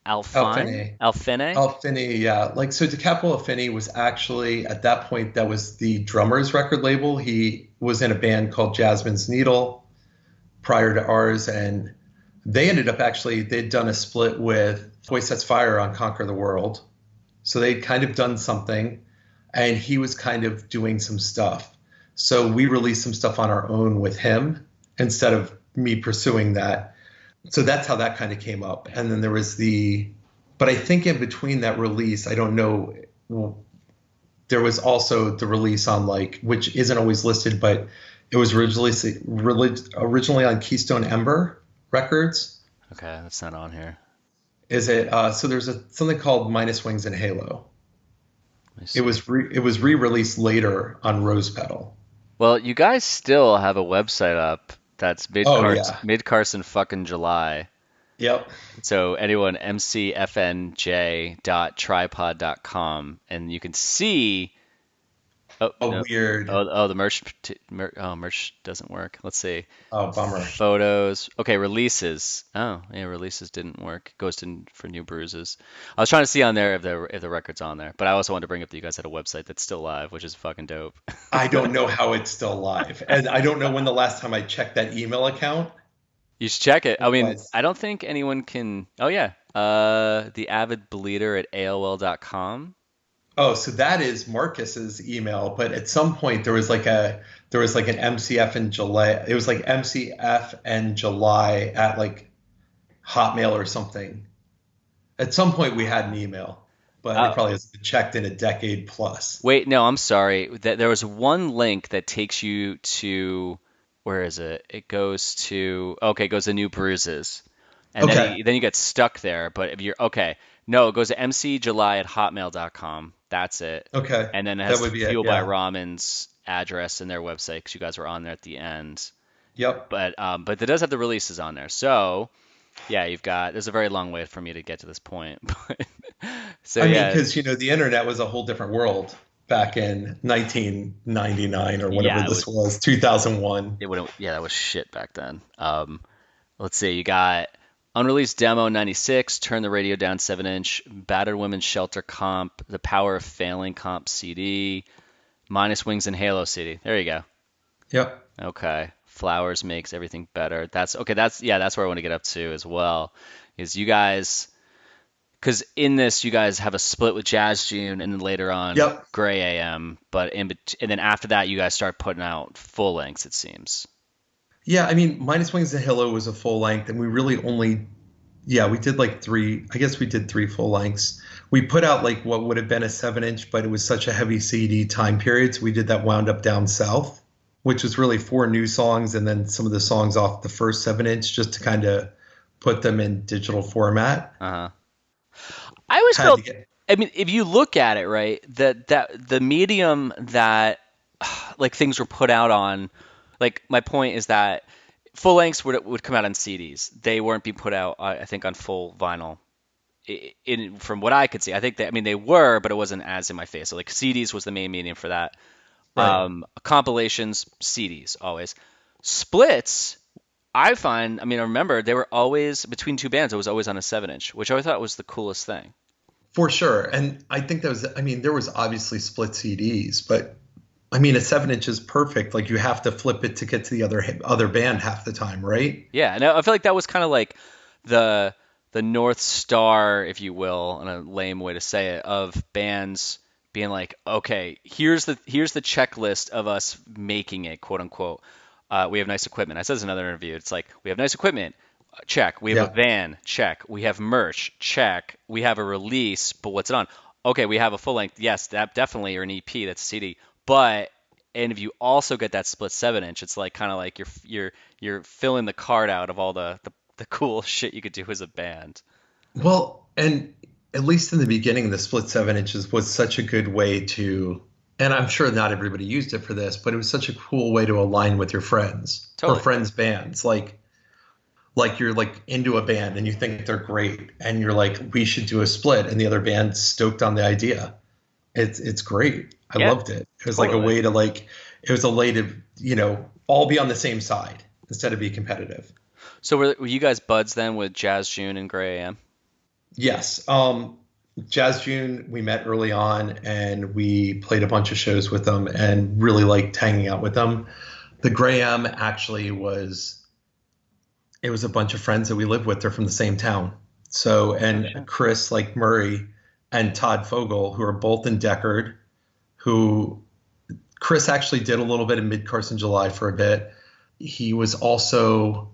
B: Alfine?
A: Alfine.
B: Alfine?
A: Alfine, yeah. Like, so DeCapo Alfine was actually, at that point, that was the drummer's record label. He was in a band called Jasmine's Needle prior to ours, and they ended up actually, they'd done a split with Boy Sets Fire on Conquer the World. So they'd kind of done something, and he was kind of doing some stuff. So we released some stuff on our own with him instead of me pursuing that. So that's how that kind of came up. And then there was but I think in between that release, I don't know, there was also the release on which isn't always listed, but it was originally on Keystone Ember Records.
B: Okay, that's not on here.
A: Is it? So there's something called Minus Wings and Halo. It was re-released later on Rose Petal.
B: Well, you guys still have a website up that's Mid Carson fucking July.
A: Yep.
B: So anyone, mcfnj.tripod.com, and you can see. Oh, no.
A: Weird.
B: Oh, the merch doesn't work. Let's see.
A: Oh, bummer.
B: Photos. Okay, releases. Oh, yeah, releases didn't work. Goes in for New Bruises. I was trying to see on there if the record's on there, but I also wanted to bring up that you guys had a website that's still live, which is fucking dope.
A: I don't know how it's still live, and I don't know when the last time I checked that email account.
B: You should check it. I mean, I don't think anyone can. Oh yeah, the avid bleeder at AOL.com.
A: Oh, so that is Marcus's email, but at some point there was an MCF in July. It was like MCF and July at Hotmail or something. At some point we had an email, but it probably hasn't been checked in a decade plus.
B: Wait, no, I'm sorry. There was one link that takes you to, where is it? It goes to New Bruises. And then you get stuck there. But if you're no, it goes to mcjuly@hotmail.com. That's it.
A: Okay.
B: And then it has Fuel by Ramen's address and their website because you guys were on there at the end.
A: Yep.
B: But it does have the releases on there. So yeah, there's a very long way for me to get to this point. So
A: because the internet was a whole different world back in 1999 or whatever this was, 2001.
B: That was shit back then. Let's see, you got unreleased demo 96, Turn the Radio Down 7-inch, Battered Women's Shelter comp, The Power of Failing comp CD, Minus Wings and Halo CD. There you go.
A: Yep.
B: Okay. Flowers Makes Everything Better. That's where I want to get up to as well. Is you guys, because in this you guys have a split with Jazz June and then later on Gray AM, but and then after that you guys start putting out full lengths, it seems.
A: Yeah, I mean, Minus Wings and Halo was a full length, and we really only, we did three. I guess we did 3 full lengths. We put out what would have been a 7-inch, but it was such a heavy CD time period, so we did that Wound Up Down South, which was really 4 new songs and then some of the songs off the first 7-inch just to kind of put them in digital format.
B: I always felt, I mean, if you look at it, right, that the medium that things were put out on. My point is that full lengths would come out on CDs. They weren't being put out, I think, on full vinyl. From what I could see, I think they were, but it wasn't as in my face. So CDs was the main medium for that. Right. Compilations, CDs always. Splits, I find. I remember they were always between 2 bands. It was always on a 7-inch, which I thought was the coolest thing.
A: For sure, and I think that was. There was obviously split CDs, but. A 7-inch is perfect. You have to flip it to get to the other band half the time, right? Yeah,
B: and I feel like that was kind of the North Star, if you will, in a lame way to say it, of bands being okay, here's the checklist of us making it, quote unquote. We have nice equipment. I said this in another interview. It's we have nice equipment, check. We have a van, check. We have merch, check. We have a release, but what's it on? Okay, we have a full length. Yes, that definitely, or an EP. That's a CD. And if you also get that split 7-inch, it's kind of you're filling the card out of all the cool shit you could do as a band.
A: Well, and at least in the beginning, the split 7-inches was such a good way to, and I'm sure not everybody used it for this, but it was such a cool way to align with your friends or friends' bands. You're into a band and you think they're great, and you're we should do a split, and the other band's stoked on the idea. It's great. I loved it. It was a way to all be on the same side instead of be competitive.
B: So were you guys buds then with Jazz June and Gray AM?
A: Yes. Jazz June, we met early on and we played a bunch of shows with them and really liked hanging out with them. The Graham actually it was a bunch of friends that we live with. They're from the same town. So,
B: Oh
A: and
B: shit.
A: Chris, like Murray, and Todd Fogel, who are both in Deckard, who Chris actually did a little bit in Mid Carson July for a bit. He was also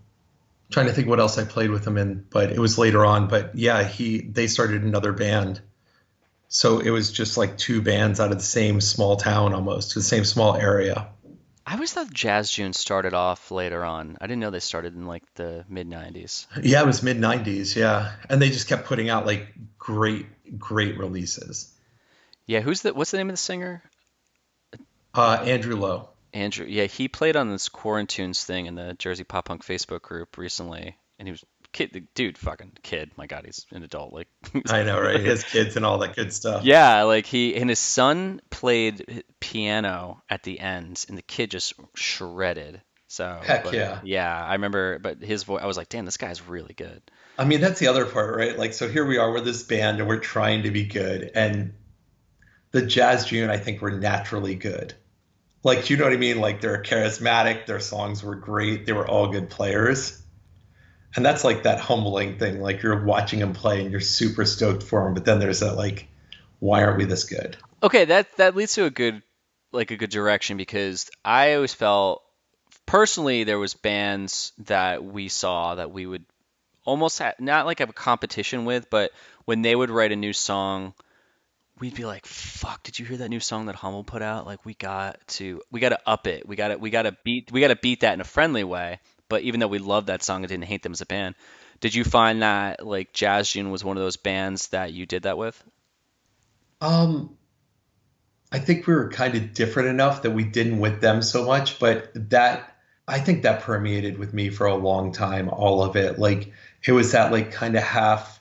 A: trying to think what else I played with him in, but it was later on. But yeah, they started another band. So it was just like two bands out of the same small town almost, the same small area.
B: I always thought Jazz June started off later on. I didn't know they started in like the mid 90s.
A: Yeah, it was mid 90s, yeah. And they just kept putting out like great releases.
B: Yeah, what's the name of the singer?
A: Andrew Lowe.
B: Andrew. Yeah, he played on this Quarantunes thing in the Jersey Pop Punk Facebook group recently, and he was dude, fucking kid. My God, he's an adult. Like,
A: I know, right? His kids and all that good stuff.
B: yeah, like he and his son played piano at the end, and the kid just shredded. So,
A: Heck
B: but
A: yeah.
B: yeah, I remember, but his voice, I was like, damn, this guy's really good.
A: I mean, that's the other part, right? Like, so here we are with this band and we're trying to be good. And the Jazz June, I think, were naturally good. Like, you know what I mean? Like, they're charismatic, their songs were great, they were all good players. And that's like that humbling thing. Like, you're watching them play and you're super stoked for them. But then there's that, like, why aren't we this good?
B: Okay, that leads to a good direction because I always felt personally there was bands that we saw that we would almost not like have a competition with, but when they would write a new song, we'd be like, "Fuck, did you hear that new song that Hummel put out? Like we got to up it. We got to beat that in a friendly way." But even though we loved that song, I didn't hate them as a band. Did you find that like Jazz June was one of those bands that you did that with?
A: Um, I think we were kind of different enough that we didn't with them so much, but I think that permeated with me for a long time, all of it. Like, it was that, like, kind of half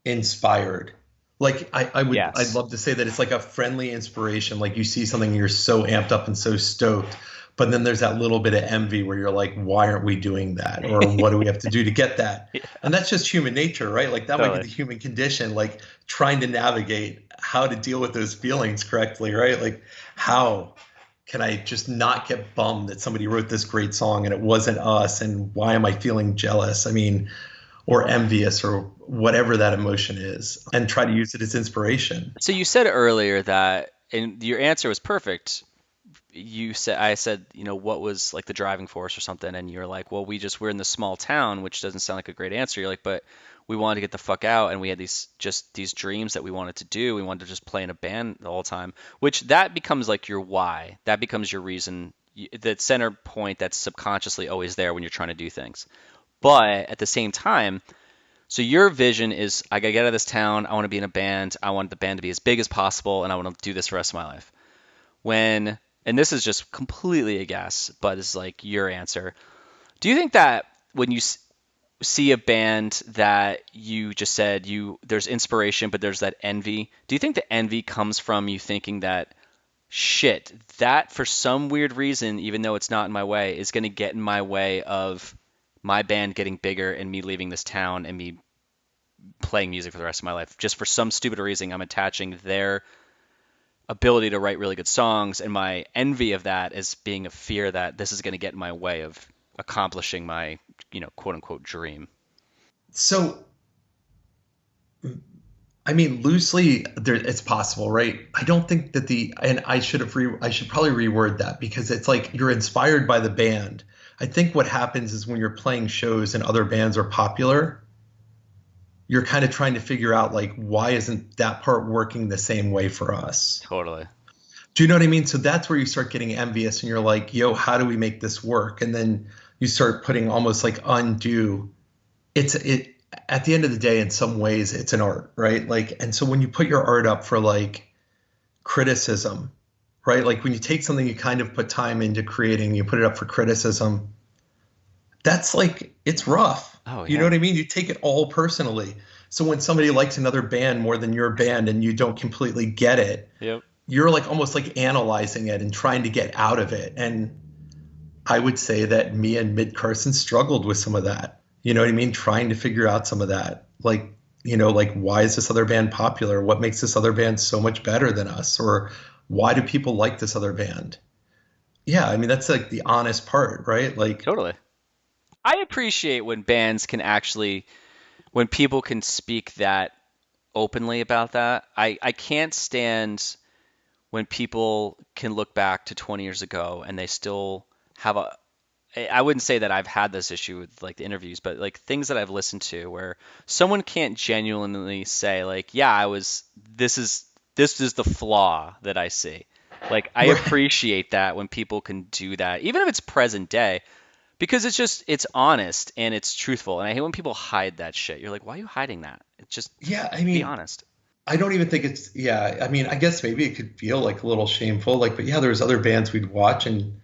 A: inspired. Like, I'd
B: Yes.
A: love to say that it's like a friendly inspiration. Like, you see something and you're so amped up and so stoked, but then there's that little bit of envy where you're like, why aren't we doing that? Or what do we have to do to get that?
B: Yeah,
A: And that's just human nature, right? Like, that might be
B: totally.
A: the human condition, like trying to navigate how to deal with those feelings correctly, right? Like, how can I just not get bummed that somebody wrote this great song and it wasn't us? And why am I feeling jealous? I mean, or envious or whatever that emotion is, and try to use it as inspiration.
B: So you said earlier that, and your answer was perfect. I said, what was like the driving force or something, and you're like, well, we're in this small town, which doesn't sound like a great answer. You're like, but we wanted to get the fuck out, and we had these dreams that we wanted to do. We wanted to just play in a band the whole time, which that becomes like your why. That becomes your reason, the center point that's subconsciously always there when you're trying to do things. But at the same time, so your vision is, I gotta get out of this town. I want to be in a band. I want the band to be as big as possible, and I want to do this for the rest of my life. And this is just completely a guess, but it's like your answer. Do you think that when you see a band that you just said there's inspiration, but there's that envy? Do you think the envy comes from you thinking that shit, that for some weird reason, even though it's not in my way, is going to get in my way of my band getting bigger and me leaving this town and me playing music for the rest of my life? Just for some stupid reason, I'm attaching their ability to write really good songs and my envy of that as being a fear that this is going to get in my way of accomplishing my, quote unquote dream.
A: So, I mean, loosely, it's possible, right? I don't think that and I should probably reword that because it's like you're inspired by the band. I think what happens is when you're playing shows and other bands are popular, you're kind of trying to figure out like, why isn't that part working the same way for us?
B: Totally.
A: Do you know what I mean? So that's where you start getting envious and you're like, yo, how do we make this work? And then you start putting almost like undue. It at the end of the day, in some ways, it's an art, right? Like, and so when you put your art up for like criticism, right? Like when you take something you kind of put time into creating, you put it up for criticism, that's like, it's rough.
B: Oh
A: You know
B: yeah.
A: what I mean? You take it all personally. So when somebody likes another band more than your band and you don't completely get it,
B: Yep.
A: you're like almost like analyzing it and trying to get out of it. And I would say that me and Mid Carson struggled with some of that. You know what I mean? Trying to figure out some of that. Like like, why is this other band popular? What makes this other band so much better than us? Or why do people like this other band? Yeah, I mean, that's like the honest part, right? Like,
B: Totally. I appreciate when bands can actually, when people can speak that openly about that. I can't stand when people can look back to 20 years ago and they still have a, I wouldn't say that I've had this issue with like the interviews, but like things that I've listened to where someone can't genuinely say like, yeah, this is the flaw that I see. Like I
A: right.
B: appreciate that when people can do that, even if it's present day, because it's honest and it's truthful. And I hate when people hide that shit. You're like, why are you hiding that? It's just
A: Yeah, I
B: be
A: mean,
B: honest.
A: I don't even think it's, yeah, I mean, I guess maybe it could feel like a little shameful, like, but yeah, there's other bands we'd watch, and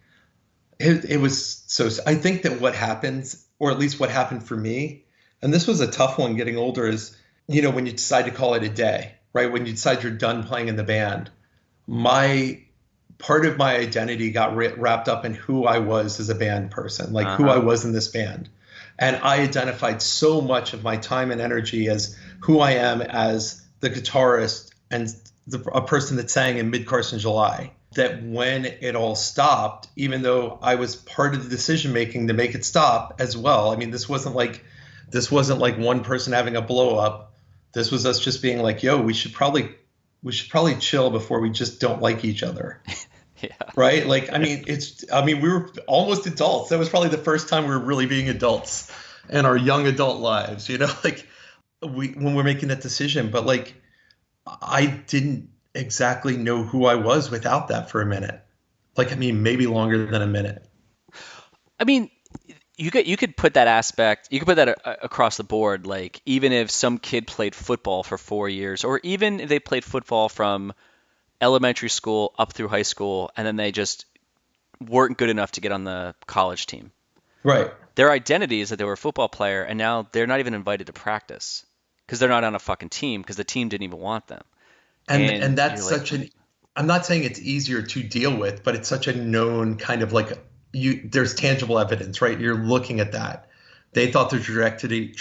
A: it was so, I think that what happens, or at least what happened for me, and this was a tough one getting older, is, when you decide to call it a day, right? When you decide you're done playing in the band, my part of my identity got wrapped up in who I was as a band person, like who I
B: Uh-huh.
A: was in this band. And I identified so much of my time and energy as who I am as the guitarist and a person that sang in Mid Carson July, that when it all stopped, even though I was part of the decision making to make it stop as well. I mean, this wasn't like one person having a blow up. This was us just being like, yo, we should probably chill before we just don't like each other.
B: Yeah.
A: Right? Like, we were almost adults. That was probably the first time we were really being adults in our young adult lives, like when we're making that decision. But like, I didn't exactly know who I was without that for a minute. Like, maybe longer than a minute.
B: I mean, you could put that aspect, you could put that across the board. Like even if some kid played football for 4 years, or even if they played football from elementary school up through high school, and then they just weren't good enough to get on the college team.
A: Right.
B: Their identity is that they were a football player, and now they're not even invited to practice because they're not on a fucking team because the team didn't even want them.
A: And
B: And you're
A: that's
B: like,
A: such
B: what?
A: an, I'm not saying it's easier to deal with, but it's such a known kind of like, there's tangible evidence, right? You're looking at that. They thought their trajectory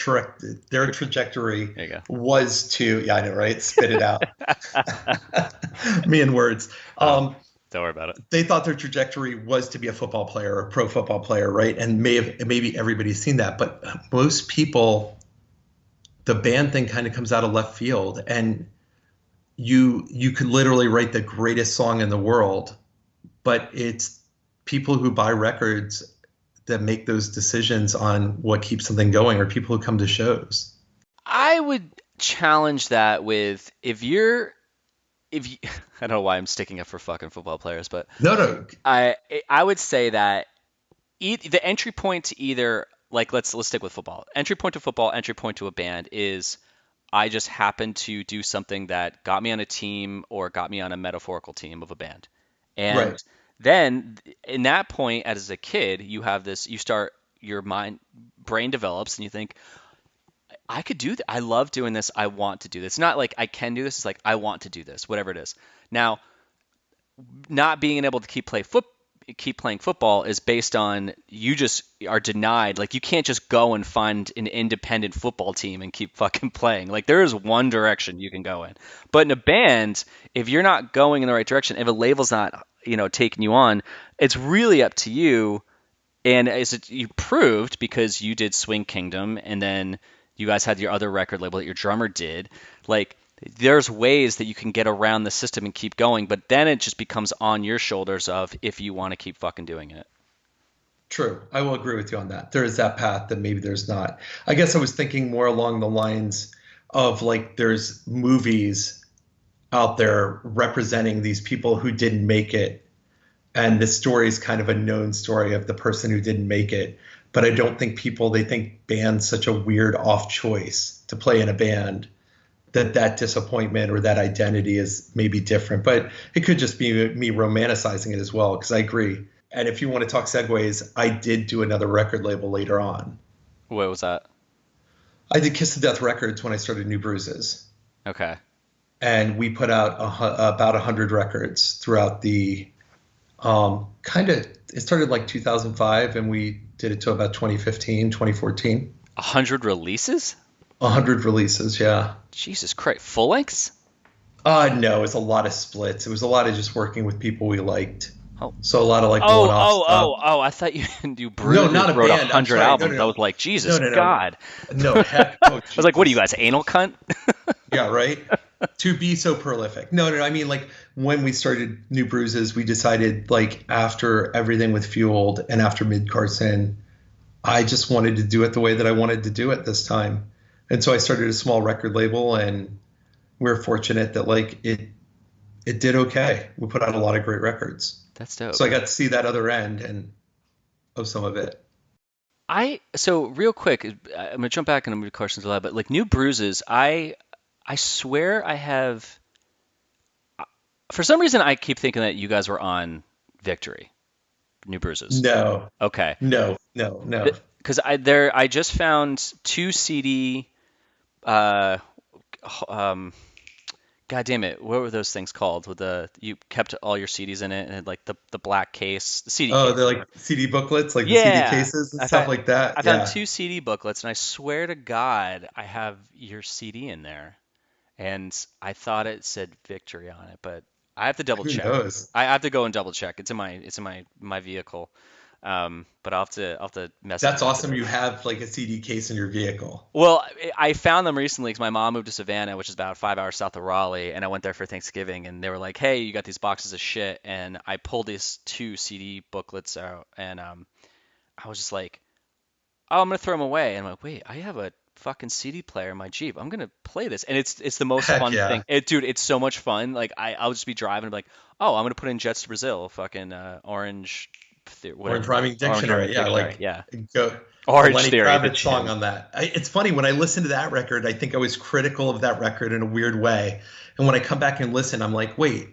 B: There you go.
A: was to, yeah, I know, right? Spit it out. Me and words.
B: Oh, don't worry about it.
A: They thought their trajectory was to be a football player or a pro football player, right? And maybe everybody's seen that, but most people, the band thing kind of comes out of left field, and you could literally write the greatest song in the world, but it's people who buy records that make those decisions on what keeps something going, or people who come to shows.
B: I would challenge that with if you I don't know why I'm sticking up for fucking football players, but
A: No, no,
B: I would say that the entry point to either, like, let's stick with football. Entry point to football, entry point to a band is I just happened to do something that got me on a team or got me on a metaphorical team of a band. And
A: right.
B: then in that point, as a kid, you start, your brain develops and you think, I could do that. I love doing this. I want to do this. It's not like I can do this. It's like I want to do this, whatever it is. Now, not being able to keep playing football is based on you just are denied. Like you can't just go and find an independent football team and keep fucking playing. Like there is one direction you can go in. But in a band, if you're not going in the right direction, if a label's not, taking you on, it's really up to you. And you proved because you did Swing Kingdom and then you guys had your other record label that your drummer did. Like there's ways that you can get around the system and keep going, but then it just becomes on your shoulders of if you want to keep fucking doing it.
A: True. I will agree with you on that. There is that path that maybe there's not. I guess I was thinking more along the lines of like there's movies out there representing these people who didn't make it. And the story is kind of a known story of the person who didn't make it. But I don't think they think band's such a weird off choice to play in a band, that disappointment or that identity is maybe different. But it could just be me romanticizing it as well, because I agree. And if you want to talk segues, I did do another record label later on.
B: What was that?
A: I did Kiss of Death Records when I started New Bruises.
B: Okay.
A: And we put out about 100 records throughout the it started like 2005 and we did it to about 2015, 2014.
B: 100 releases?
A: 100 releases, yeah.
B: Jesus Christ. Full lengths?
A: No, it's a lot of splits. It was a lot of just working with people we liked.
B: Oh.
A: So a lot of like
B: Oh,
A: one-off
B: oh,
A: stuff.
B: oh, oh! I thought you
A: No,
B: Bruises
A: not a
B: wrote
A: band. I'm
B: 100
A: sorry. No,
B: albums.
A: no,
B: I
A: no.
B: was like, Jesus
A: No, no, no.
B: God.
A: No, heck. Oh,
B: I was like, what are you
A: Jesus.
B: guys, anal cunt?
A: Yeah, right. To be so prolific. No, no, no. I mean, like when we started New Bruises, we decided like after everything with Fueled and after Mid Carson, I just wanted to do it the way that I wanted to do it this time. And so I started a small record label, and we're fortunate that like it did okay. We put out a lot of great records.
B: That's dope.
A: So I got to see that other end and of some of it.
B: So real quick, I'm gonna jump back and I'm gonna do questions a lot, but like New Bruises, I swear I have. For some reason, I keep thinking that you guys were on Victory, New Bruises.
A: No,
B: Okay.
A: no, no, no.
B: Because I just found two CD. God damn it, what were those things called? With you kept all your CDs in it and had like the black case, the CD
A: Oh,
B: case.
A: they're like CD booklets, like the
B: Yeah.
A: CD cases and
B: I
A: stuff
B: found,
A: like that.
B: I found
A: Yeah.
B: two CD booklets, and I swear to God, I have your CD in there. And I thought it said Victory on it, but I have to double
A: Who
B: check.
A: knows?
B: I have to go and double check. It's in my vehicle. But I'll have to message
A: That's
B: you
A: awesome.
B: after.
A: You have like a CD case in your vehicle.
B: Well, I found them recently because my mom moved to Savannah, which is about 5 hours south of Raleigh, and I went there for Thanksgiving, and they were like, "Hey, you got these boxes of shit," and I pulled these two CD booklets out, and I was just like, "Oh, I'm gonna throw them away," and I'm like, "Wait, I have a fucking CD player in my Jeep. I'm gonna play this," and it's the most
A: Heck
B: fun
A: yeah.
B: thing. Dude, it's so much fun. Like I'll just be driving and be like, "Oh, I'm gonna put in Jets to Brazil, fucking Orange,
A: Orange
B: whatever,
A: Rhyming
B: Orange Rhyming
A: Dictionary. Yeah,
B: Dictionary,
A: like
B: yeah,
A: go the
B: Orange
A: Lenny
B: Theory, the
A: Kravitz song
B: jam."
A: on that. It's funny when I listen to that record, I think I was critical of that record in a weird way. And when I come back and listen, I'm like, wait,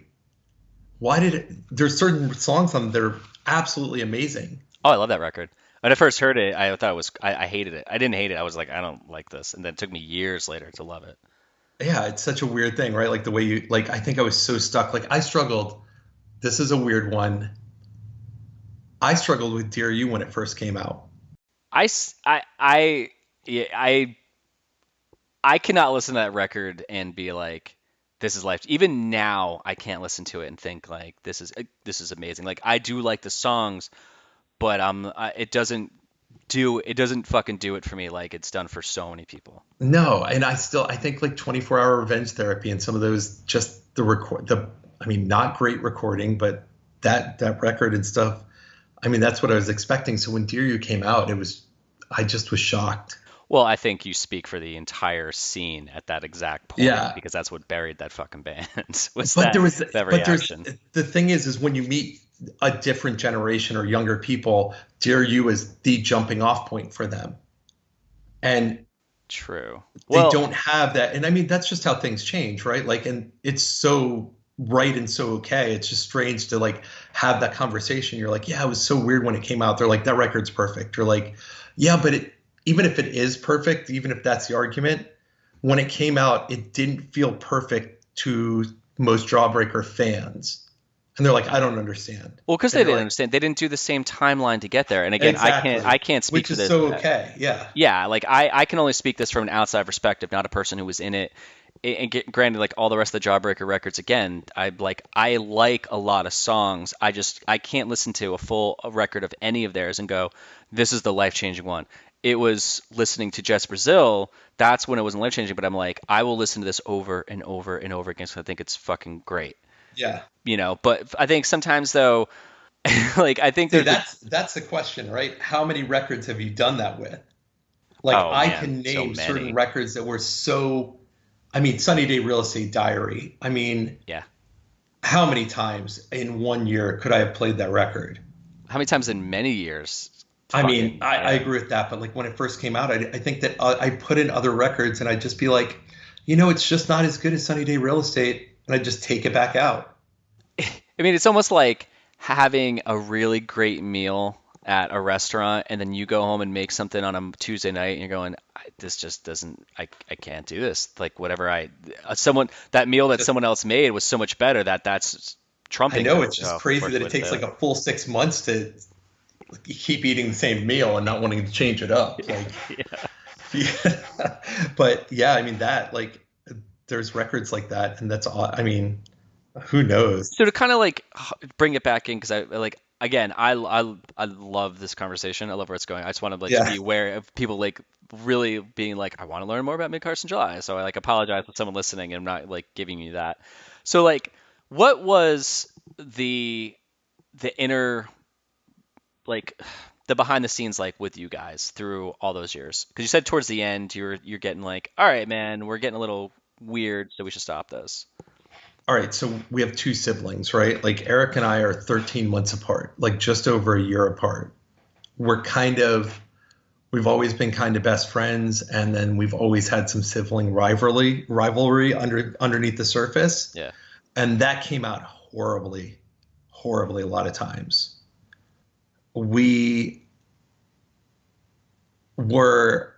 A: why did it? There's certain songs on that are absolutely amazing.
B: Oh, I love that record. When I first heard it, I thought it was, I hated it. I didn't hate it. I was like, I don't like this. And then it took me years later to love it.
A: Yeah, it's such a weird thing, right? Like the way you like. I think I was so stuck. Like I struggled. This is a weird one. I struggled with Dear You when it first came out.
B: Yeah, I cannot listen to that record and be like, this is life. Even now, I can't listen to it and think like, this is amazing. Like I do like the songs, but it doesn't fucking do it for me like it's done for so many people.
A: No, and I think like 24-hour revenge therapy and some of those just I mean not great recording, but that record and stuff. I mean that's what I was expecting. So when Dear You came out, I just was shocked.
B: Well, I think you speak for the entire scene at that exact point
A: Yeah.
B: because that's what buried that fucking band was
A: But
B: that reaction.
A: the thing is when you meet a different generation or younger people, Dear You is the jumping off point for them. And
B: True.
A: they
B: Well,
A: don't have that. And I mean, that's just how things change, right? Like, and it's so right and so okay. It's just strange to like have that conversation. You're like, yeah, it was so weird when it came out. They're like, that record's perfect. You're like, yeah, but even if it is perfect, even if that's the argument, when it came out, it didn't feel perfect to most Jawbreaker fans. And they're like, I don't understand.
B: well, because
A: And
B: they
A: you're
B: didn't
A: like,
B: understand. They didn't do the same timeline to get there. And again,
A: exactly.
B: I can't speak
A: Which
B: for
A: is
B: this.
A: so okay. Yeah.
B: Yeah, like I can only speak this from an outside perspective, not a person who was in it. And granted, like all the rest of the Jawbreaker records, again, I like a lot of songs. I can't listen to a full record of any of theirs and go, this is the life changing one. It was listening to Jess Brazil. That's when it wasn't life changing. But I'm like, I will listen to this over and over and over again because I think it's fucking great.
A: Yeah.
B: But I think sometimes though, like I think
A: See,
B: there's
A: that's the question, right? How many records have you done that with? Like
B: oh
A: I
B: man,
A: can
B: so
A: name
B: many.
A: certain records that were so. I mean, Sunny Day Real Estate Diary. I mean,
B: Yeah.
A: how many times in 1 year could I have played that record?
B: How many times in many years?
A: I mean,
B: Fucking,
A: I
B: yeah.
A: agree with that, but like when it first came out, I think that I put in other records and I'd just be like, it's just not as good as Sunny Day Real Estate, and I'd just take it back out.
B: I mean, it's almost like having a really great meal at a restaurant and then you go home and make something on a Tuesday night and you're going, this just doesn't, I can't do this. Like whatever that meal that someone else made was so much better that's
A: I
B: trumping
A: know
B: it.
A: it's just
B: So,
A: crazy
B: with-
A: that it
B: with
A: takes
B: the-
A: like a full 6 months to keep eating the same meal and not wanting to change it up. Like,
B: Yeah.
A: Yeah. But yeah, I mean that like there's records like that, and that's all. I mean, who knows?
B: So to kind of like bring it back in, because I like again, I love this conversation. I love where it's going. I just want to like just
A: Yeah.
B: be aware of people like really being like, I want to learn more about Mid Carson July. So I like apologize to someone listening and I'm not like giving you that. So like, what was the inner like the behind the scenes like with you guys through all those years? Because you said towards the end you're getting like, all right, man, we're getting a little weird, so we should stop this.
A: All right, so we have two siblings, right? Like Eric and I are 13 months apart, like just over a year apart. We're kind of we've always been kind of best friends, and then we've always had some sibling rivalry underneath the surface,
B: Yeah.
A: and that came out horribly a lot of times. We were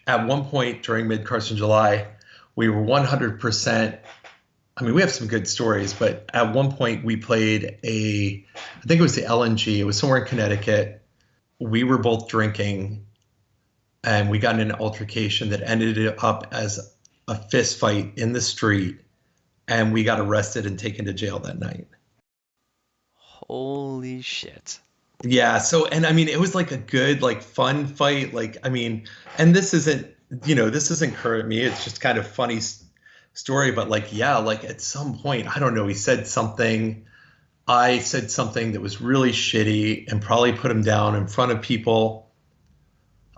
A: at one point during Mid Carson July, we were 100%. I mean, we have some good stories, but at one point we played I think it was the LNG. It was somewhere in Connecticut. We were both drinking, and we got in an altercation that ended up as a fist fight in the street, and we got arrested and taken to jail that night.
B: Holy shit.
A: Yeah. So, and I mean, it was like a good, like fun fight. Like, I mean, and this isn't current me. It's just kind of funny story. But like, yeah, like at some point, I don't know, he said something. I said something that was really shitty and probably put him down in front of people.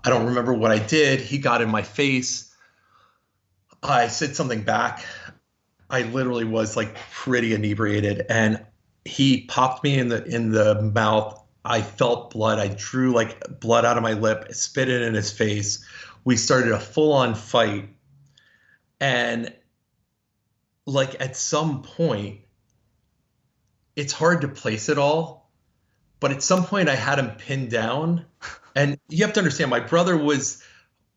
A: I don't remember what I did. He got in my face. I said something back. I literally was like pretty inebriated, and he popped me in the mouth. I felt blood. I drew like blood out of my lip, spit it in his face. We started a full-on fight. And like at some point, it's hard to place it all, but at some point I had him pinned down. And you have to understand, my brother was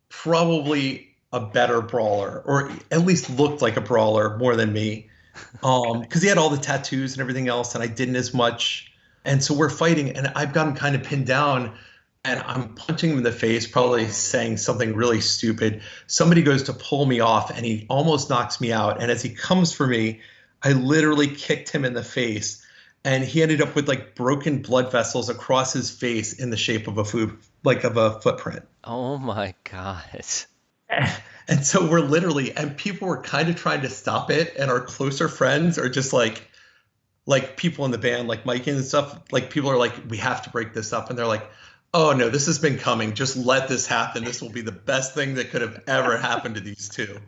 A: probably a better brawler, or at least looked like a brawler more than me. Because he had all the tattoos and everything else, and I didn't as much. And so we're fighting, and I've got him kind of pinned down, and I'm punching him in the face, probably saying something really stupid. Somebody goes to pull me off, and he almost knocks me out. And as he comes for me, I literally kicked him in the face, and he ended up with like broken blood vessels across his face in the shape of a footprint.
B: Oh my God.
A: And so we're literally, and people were kind of trying to stop it, and our closer friends are just like people in the band, like Mikey and stuff, like people are like, we have to break this up. And they're like, oh no, this has been coming. Just let this happen. This will be the best thing that could have ever happened to these two.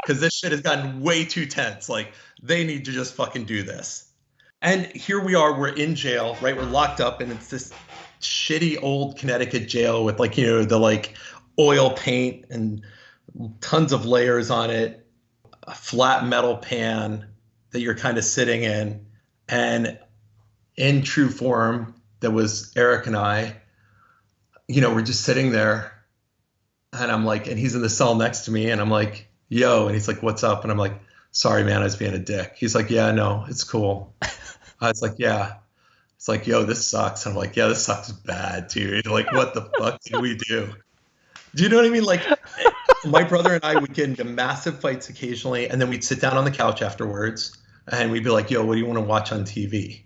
A: Because this shit has gotten way too tense. Like, they need to just fucking do this. And here we are, we're in jail, right? We're locked up, and it's this shitty old Connecticut jail with like, the like oil paint and tons of layers on it, a flat metal pan that you're kind of sitting in. And in true form, that was Eric and I, we're just sitting there, and I'm like, and he's in the cell next to me, and I'm like, yo, and he's like, what's up? And I'm like, sorry, man, I was being a dick. He's like, yeah, no, it's cool. I was like, yeah. It's like, yo, this sucks. And I'm like, yeah, this sucks bad, dude. Like, what the fuck did we do? Do you know what I mean? Like, my brother and I would get into massive fights occasionally, and then we'd sit down on the couch afterwards, and we'd be like, yo, what do you want to watch on TV?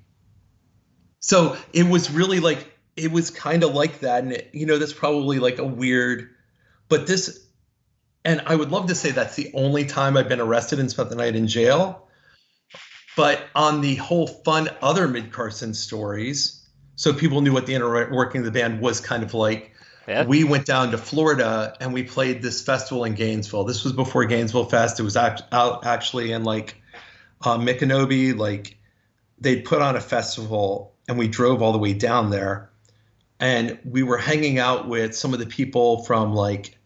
A: So it was really like, it was kind of like that. And, that's probably like a weird, but this, and I would love to say that's the only time I've been arrested and spent the night in jail. But on the whole fun other Mid Carson stories, so people knew what the inner working of the band was kind of like,
B: Yeah.
A: we went down to Florida and we played this festival in Gainesville. This was before Gainesville Fest. It was out actually in like Micanopy. Like, they'd put on a festival, and we drove all the way down there, and we were hanging out with some of the people from like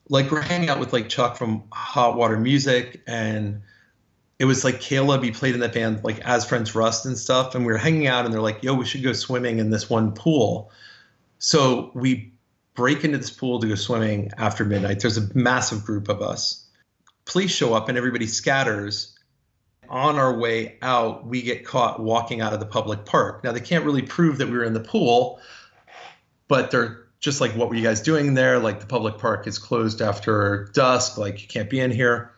A: we're hanging out with like Chuck from Hot Water Music, and it was like Caleb, he played in that band, like As Friends Rust and stuff. And we were hanging out, and they're like, yo, we should go swimming in this one pool. So we break into this pool to go swimming after midnight. There's a massive group of us. Police show up, and everybody scatters. On our way out, we get caught walking out of the public park. Now, they can't really prove that we were in the pool, but they're just like, what were you guys doing there? Like, the public park is closed after dusk. Like, you can't be in here.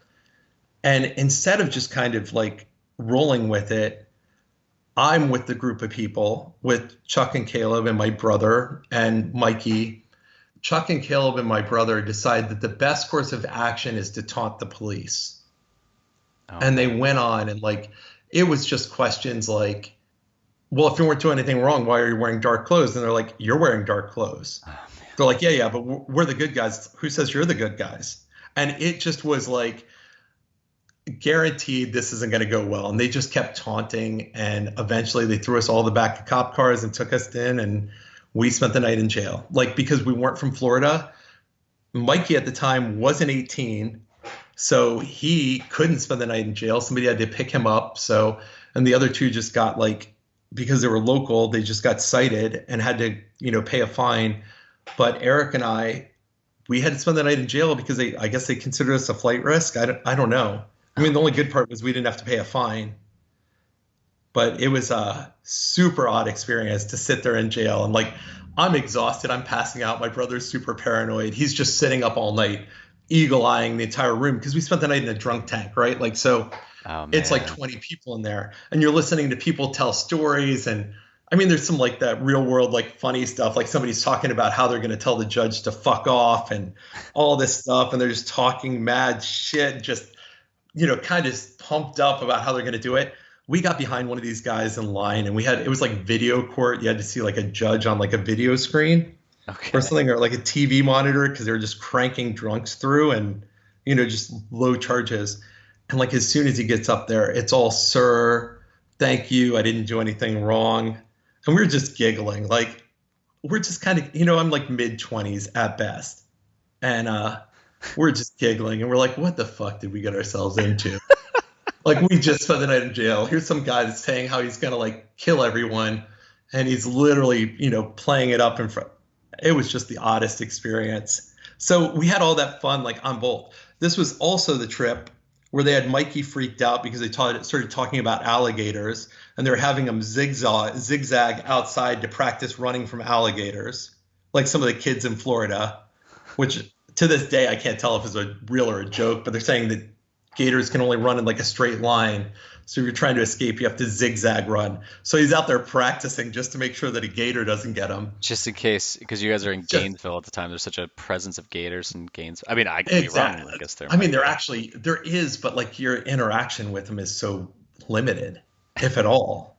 A: And instead of just kind of like rolling with it, I'm with the group of people with Chuck and Caleb and my brother and Mikey. Chuck and Caleb and my brother decide that the best course of action is to taunt the police. Oh. And they went on, and like, it was just questions like, well, if you weren't doing anything wrong, why are you wearing dark clothes? And they're like, you're wearing dark clothes. Oh, they're like, yeah, but we're the good guys. Who says you're the good guys? And it just was like, guaranteed this isn't going to go well. And they just kept taunting. And eventually they threw us all the back of cop cars and took us in. And we spent the night in jail. Like, because we weren't from Florida. Mikey at the time wasn't 18. So he couldn't spend the night in jail. Somebody had to pick him up. So, and the other two just got like, because they were local, they just got cited and had to, pay a fine. But Eric and I, we had to spend the night in jail because I guess they considered us a flight risk. I don't know. I mean, the only good part was we didn't have to pay a fine. But it was a super odd experience to sit there in jail. And like, I'm exhausted. I'm passing out. My brother's super paranoid. He's just sitting up all night, eagle-eyeing the entire room because we spent the night in a drunk tank, right? Like, so it's like 20 people in there. And you're listening to people tell stories. And I mean, there's some like that real world, like funny stuff. Like somebody's talking about how they're going to tell the judge to fuck off and all this stuff. And they're just talking mad shit, just, kind of pumped up about how they're going to do it. We got behind one of these guys in line, and it was like video court. You had to see like a judge on like a video screen or something, or like a TV monitor, because they were just cranking drunks through and, just low charges. And like, as soon as he gets up there, it's all, sir, thank you. I didn't do anything wrong. And we were just giggling. Like, we're just kind of, I'm like mid-20s at best. And we're just giggling. And we're like, what the fuck did we get ourselves into? Like, we just spent the night in jail. Here's some guy that's saying how he's going to like kill everyone. And he's literally, playing it up in front. It was just the oddest experience. So we had all that fun, like, on both. This was also the trip where they had Mikey freaked out because they started talking about alligators, and they were having him zigzag outside to practice running from alligators, like some of the kids in Florida, which to this day I can't tell if it's a real or a joke, but they're saying that gators can only run in like a straight line. So if you're trying to escape, you have to zigzag run. So he's out there practicing just to make sure that a gator doesn't get him.
B: Just in case, because you guys are in Gainesville at the time. There's such a presence of gators in Gainesville. I mean, I could be wrong. I guess
A: there is, but like, your interaction with them is so limited, if at all.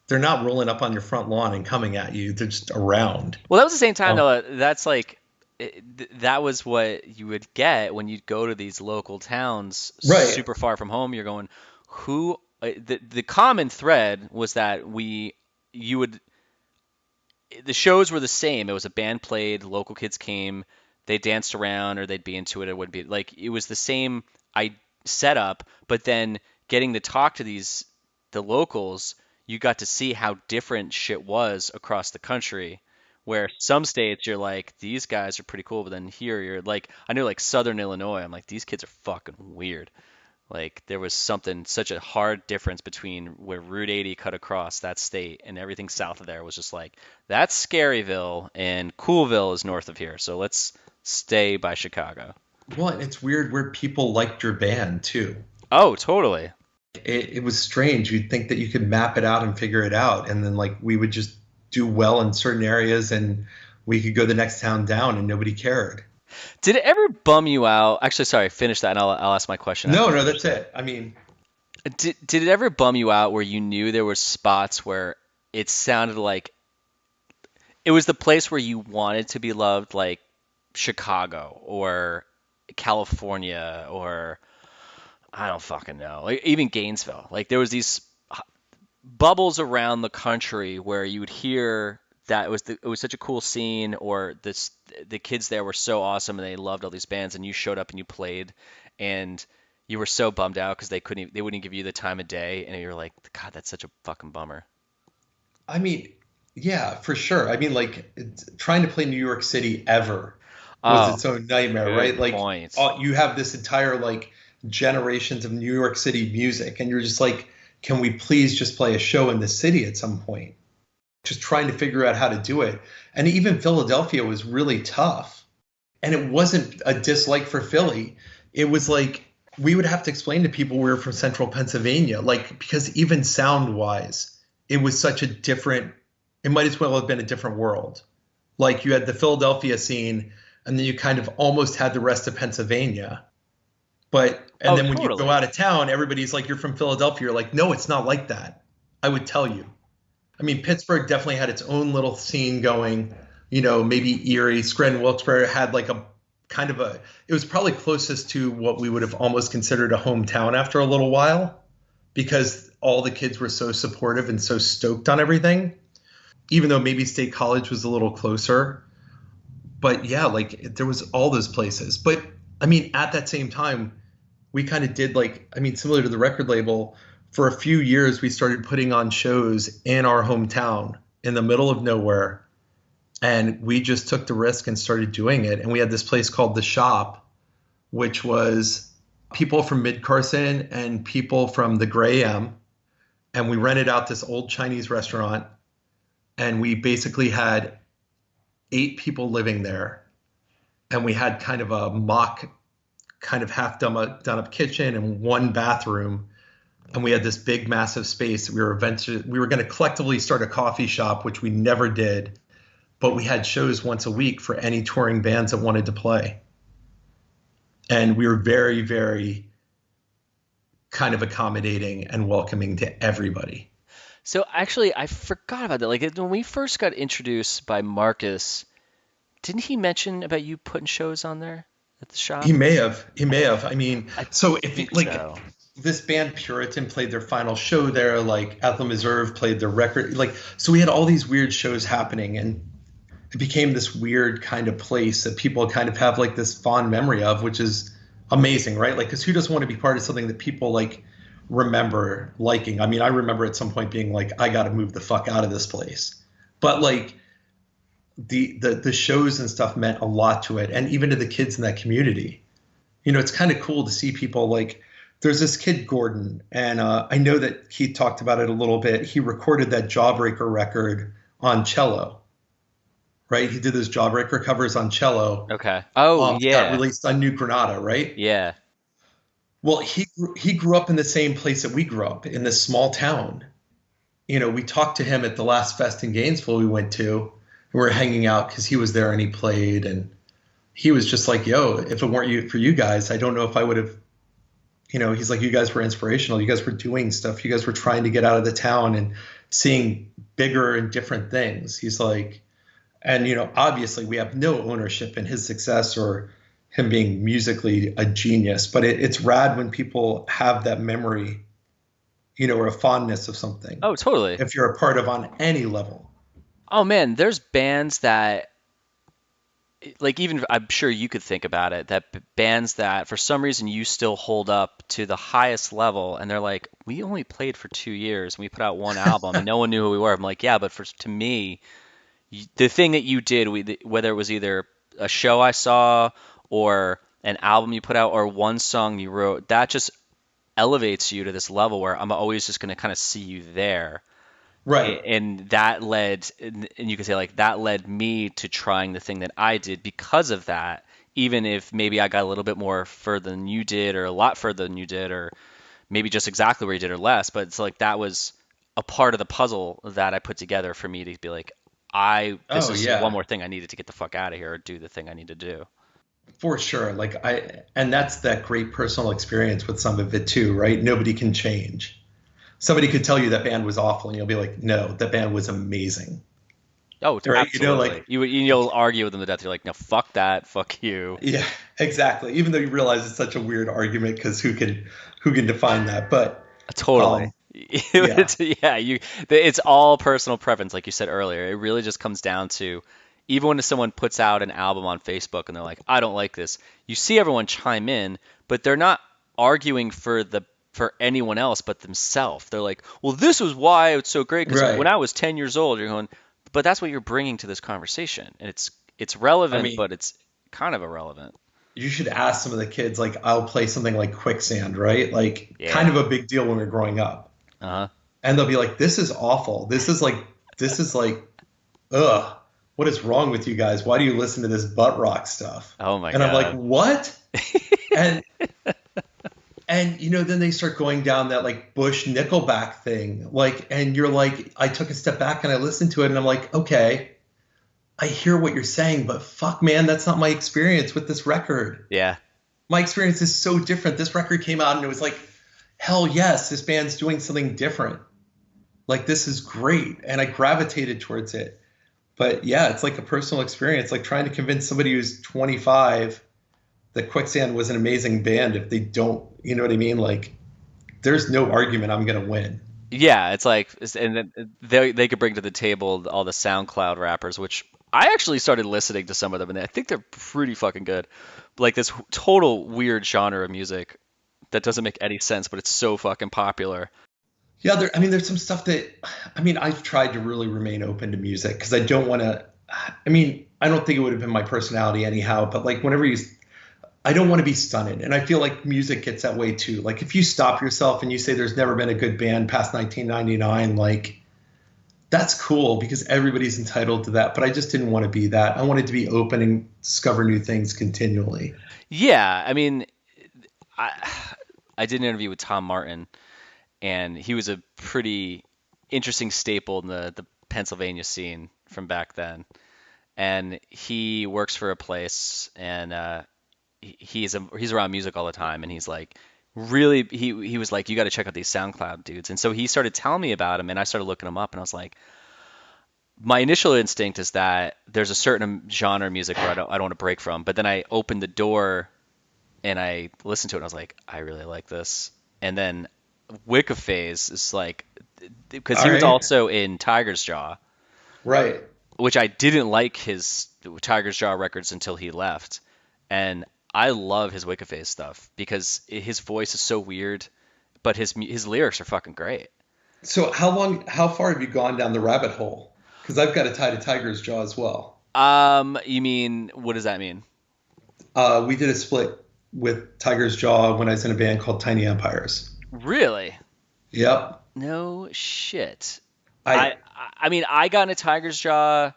A: They're not rolling up on your front lawn and coming at you. They're just around.
B: Well, that was the same time, though. That's like, that was what you would get when you'd go to these local towns, right, super far from home. You're going, the common thread was that the shows were the same. It was a band played, local kids came, they danced around, or they'd be into it. It would be like, it was the same setup, but then getting to talk to the locals, you got to see how different shit was across the country. Where some states you're like, these guys are pretty cool, but then here you're like, I know like Southern Illinois, I'm like, these kids are fucking weird. Like, there was such a hard difference between where Route 80 cut across that state and everything south of there was just like, that's Scaryville and Coolville is north of here, so let's stay by Chicago.
A: Well, it's weird where people liked your band too.
B: Oh, totally.
A: It was strange. You'd think that you could map it out and figure it out, and then like, we would just do well in certain areas and we could go the next town down and nobody cared.
B: Did it ever bum you out? Actually, sorry, finish that and I'll ask my question.
A: No, that's it. I mean,
B: did it ever bum you out where you knew there were spots where it sounded like it was the place where you wanted to be loved, like Chicago or California or I don't fucking know, like even Gainesville? Like, there was these bubbles around the country where you would hear that it was such a cool scene, or the kids there were so awesome and they loved all these bands, and you showed up and you played and you were so bummed out because they wouldn't give you the time of day, and you're like, God, that's such a fucking bummer.
A: I mean, yeah, for sure. I mean, like, trying to play New York City ever was its own nightmare, right? Like, you have this entire like generations of New York City music, and you're just like, can we please just play a show in the city at some point? just trying to figure out how to do it. And even Philadelphia was really tough. And it wasn't a dislike for Philly. It was like we would have to explain to people we were from central Pennsylvania, like, because even sound wise, it was such a different, it might as well have been a different world. Like you had the Philadelphia scene, and then you kind of almost had the rest of Pennsylvania. And then when you go out of town, everybody's like, you're from Philadelphia. You're like, no, it's not like that. I would tell you. I mean, Pittsburgh definitely had its own little scene going, maybe Erie, Scranton, Wilkes-Barre had like a kind of a, it was probably closest to what we would have almost considered a hometown after a little while, because all the kids were so supportive and so stoked on everything, even though maybe State College was a little closer. But yeah, like there was all those places. But I mean, at that same time, we kind of did similar to the record label, for a few years, we started putting on shows in our hometown in the middle of nowhere. And we just took the risk and started doing it. And we had this place called The Shop, which was people from Mid Carson and people from the Gray M. And we rented out this old Chinese restaurant. And we basically had 8 people living there. And we had kind of a mock, kind of half done up kitchen and 1 bathroom. And we had this big, massive space. We were going to collectively start a coffee shop, which we never did. But we had shows once a week for any touring bands that wanted to play. And we were very, very kind of accommodating and welcoming to everybody.
B: So actually, I forgot about that. Like when we first got introduced by Marcus, didn't he mention about you putting shows on there at the shop?
A: He may have. I mean, this band Puritan played their final show there, like Athlon Reserve played their record. Like, so we had all these weird shows happening, and it became this weird kind of place that people kind of have like this fond memory of, which is amazing, right? Like, because who doesn't want to be part of something that people like remember liking? I mean, I remember at some point being like, I got to move the fuck out of this place. But like the shows and stuff meant a lot to it, and even to the kids in that community. It's kind of cool to see people like, there's this kid, Gordon, and I know that Keith talked about it a little bit. He recorded that Jawbreaker record on cello, right? He did those Jawbreaker covers on cello.
B: Okay. Oh, yeah.
A: Got released on New Granada, right?
B: Yeah.
A: Well, he grew up in the same place that we grew up, in this small town. We talked to him at the last fest in Gainesville we went to, and we were hanging out because he was there and he played, and he was just like, yo, if it weren't for you guys, I don't know if I would have. He's like, you guys were inspirational. You guys were doing stuff. You guys were trying to get out of the town and seeing bigger and different things. He's like, and, obviously we have no ownership in his success or him being musically a genius, but it's rad when people have that memory, or a fondness of something.
B: Oh, totally.
A: If you're a part of on any level.
B: Oh, man, there's bands that, like, even I'm sure you could think about it, that bands that for some reason you still hold up to the highest level, and they're like, we only played for 2 years and we put out 1 album and no one knew who we were. I'm like, yeah, but to me, the thing that you did, whether it was either a show I saw or an album you put out or 1 song you wrote, that just elevates you to this level where I'm always just going to kind of see you there.
A: Right.
B: And that led, and you could say like that led me to trying the thing that I did because of that, even if maybe I got a little bit more further than you did or a lot further than you did, or maybe just exactly where you did or less. But it's like that was a part of the puzzle that I put together for me to be like, this is one more thing I needed to get the fuck out of here or do the thing I need to do.
A: For sure. And that's that great personal experience with some of it too, right? Nobody can change. Somebody could tell you that band was awful and you'll be like, no, that band was amazing.
B: Oh, right? Absolutely. You'll argue with them to death. You're like, no, fuck that, fuck you.
A: Yeah, exactly. Even though you realize it's such a weird argument because who can define that? But
B: totally. It's all personal preference, like you said earlier. It really just comes down to, even when someone puts out an album on Facebook and they're like, I don't like this, you see everyone chime in, but they're not arguing for anyone else but themselves. They're like, well, this was why it's so great because when I was 10 years old, you're going, but that's what you're bringing to this conversation. And it's relevant, but it's kind of irrelevant.
A: You should ask some of the kids, like, I'll play something like Quicksand, right? Like, kind of a big deal when we're growing up.
B: Uh-huh.
A: And they'll be like, this is awful. This is like this is like, ugh, what is wrong with you guys? Why do you listen to this butt rock stuff?
B: Oh my
A: And I'm like,
B: God.
A: what? And then they start going down that like Bush Nickelback thing. Like, and you're like, I took a step back and I listened to it and I'm like, okay, I hear what you're saying, but fuck, man, that's not my experience with this record.
B: Yeah.
A: My experience is so different. This record came out and it was like, hell yes, this band's doing something different. Like, this is great. And I gravitated towards it. But yeah, it's like a personal experience, like trying to convince somebody who's 25 that Quicksand was an amazing band if they don't, you know what I mean? Like, there's no argument I'm going to win.
B: Yeah, it's like, and then they could bring to the table all the SoundCloud rappers, which I actually started listening to some of them, and I think they're pretty fucking good. Like this total weird genre of music that doesn't make any sense, but it's so fucking popular.
A: Yeah, there's some stuff that, I've tried to really remain open to music because I don't want to, I don't think it would have been my personality anyhow, but like I don't want to be stunted. And I feel like music gets that way too. Like if you stop yourself and you say there's never been a good band past 1999, like that's cool because everybody's entitled to that. But I just didn't want to be that. I wanted to be open and discover new things continually.
B: Yeah, I did an interview with Tom Martin, and he was a pretty interesting staple in the Pennsylvania scene from back then. And he works for a place, and he's around music all the time, and he's like really he was like, you got to check out these SoundCloud dudes. And so he started telling me about them, and I started looking them up, and I was like, my initial instinct is that there's a certain genre of music where I don't want to break from, but then I opened the door and I listened to it and I was like, I really like this. And then Wicca Phase is like, because he was also in Tiger's Jaw,
A: right?
B: Which I didn't like his Tiger's Jaw records until he left, and I love his Wicca Phase stuff because his voice is so weird, but his lyrics are fucking great.
A: So how far have you gone down the rabbit hole? Because I've got a tie to Tiger's Jaw as well.
B: You mean, what does that mean?
A: We did a split with Tiger's Jaw when I was in a band called Tiny Empires.
B: Really?
A: Yep.
B: No shit. I got into Tiger's Jaw.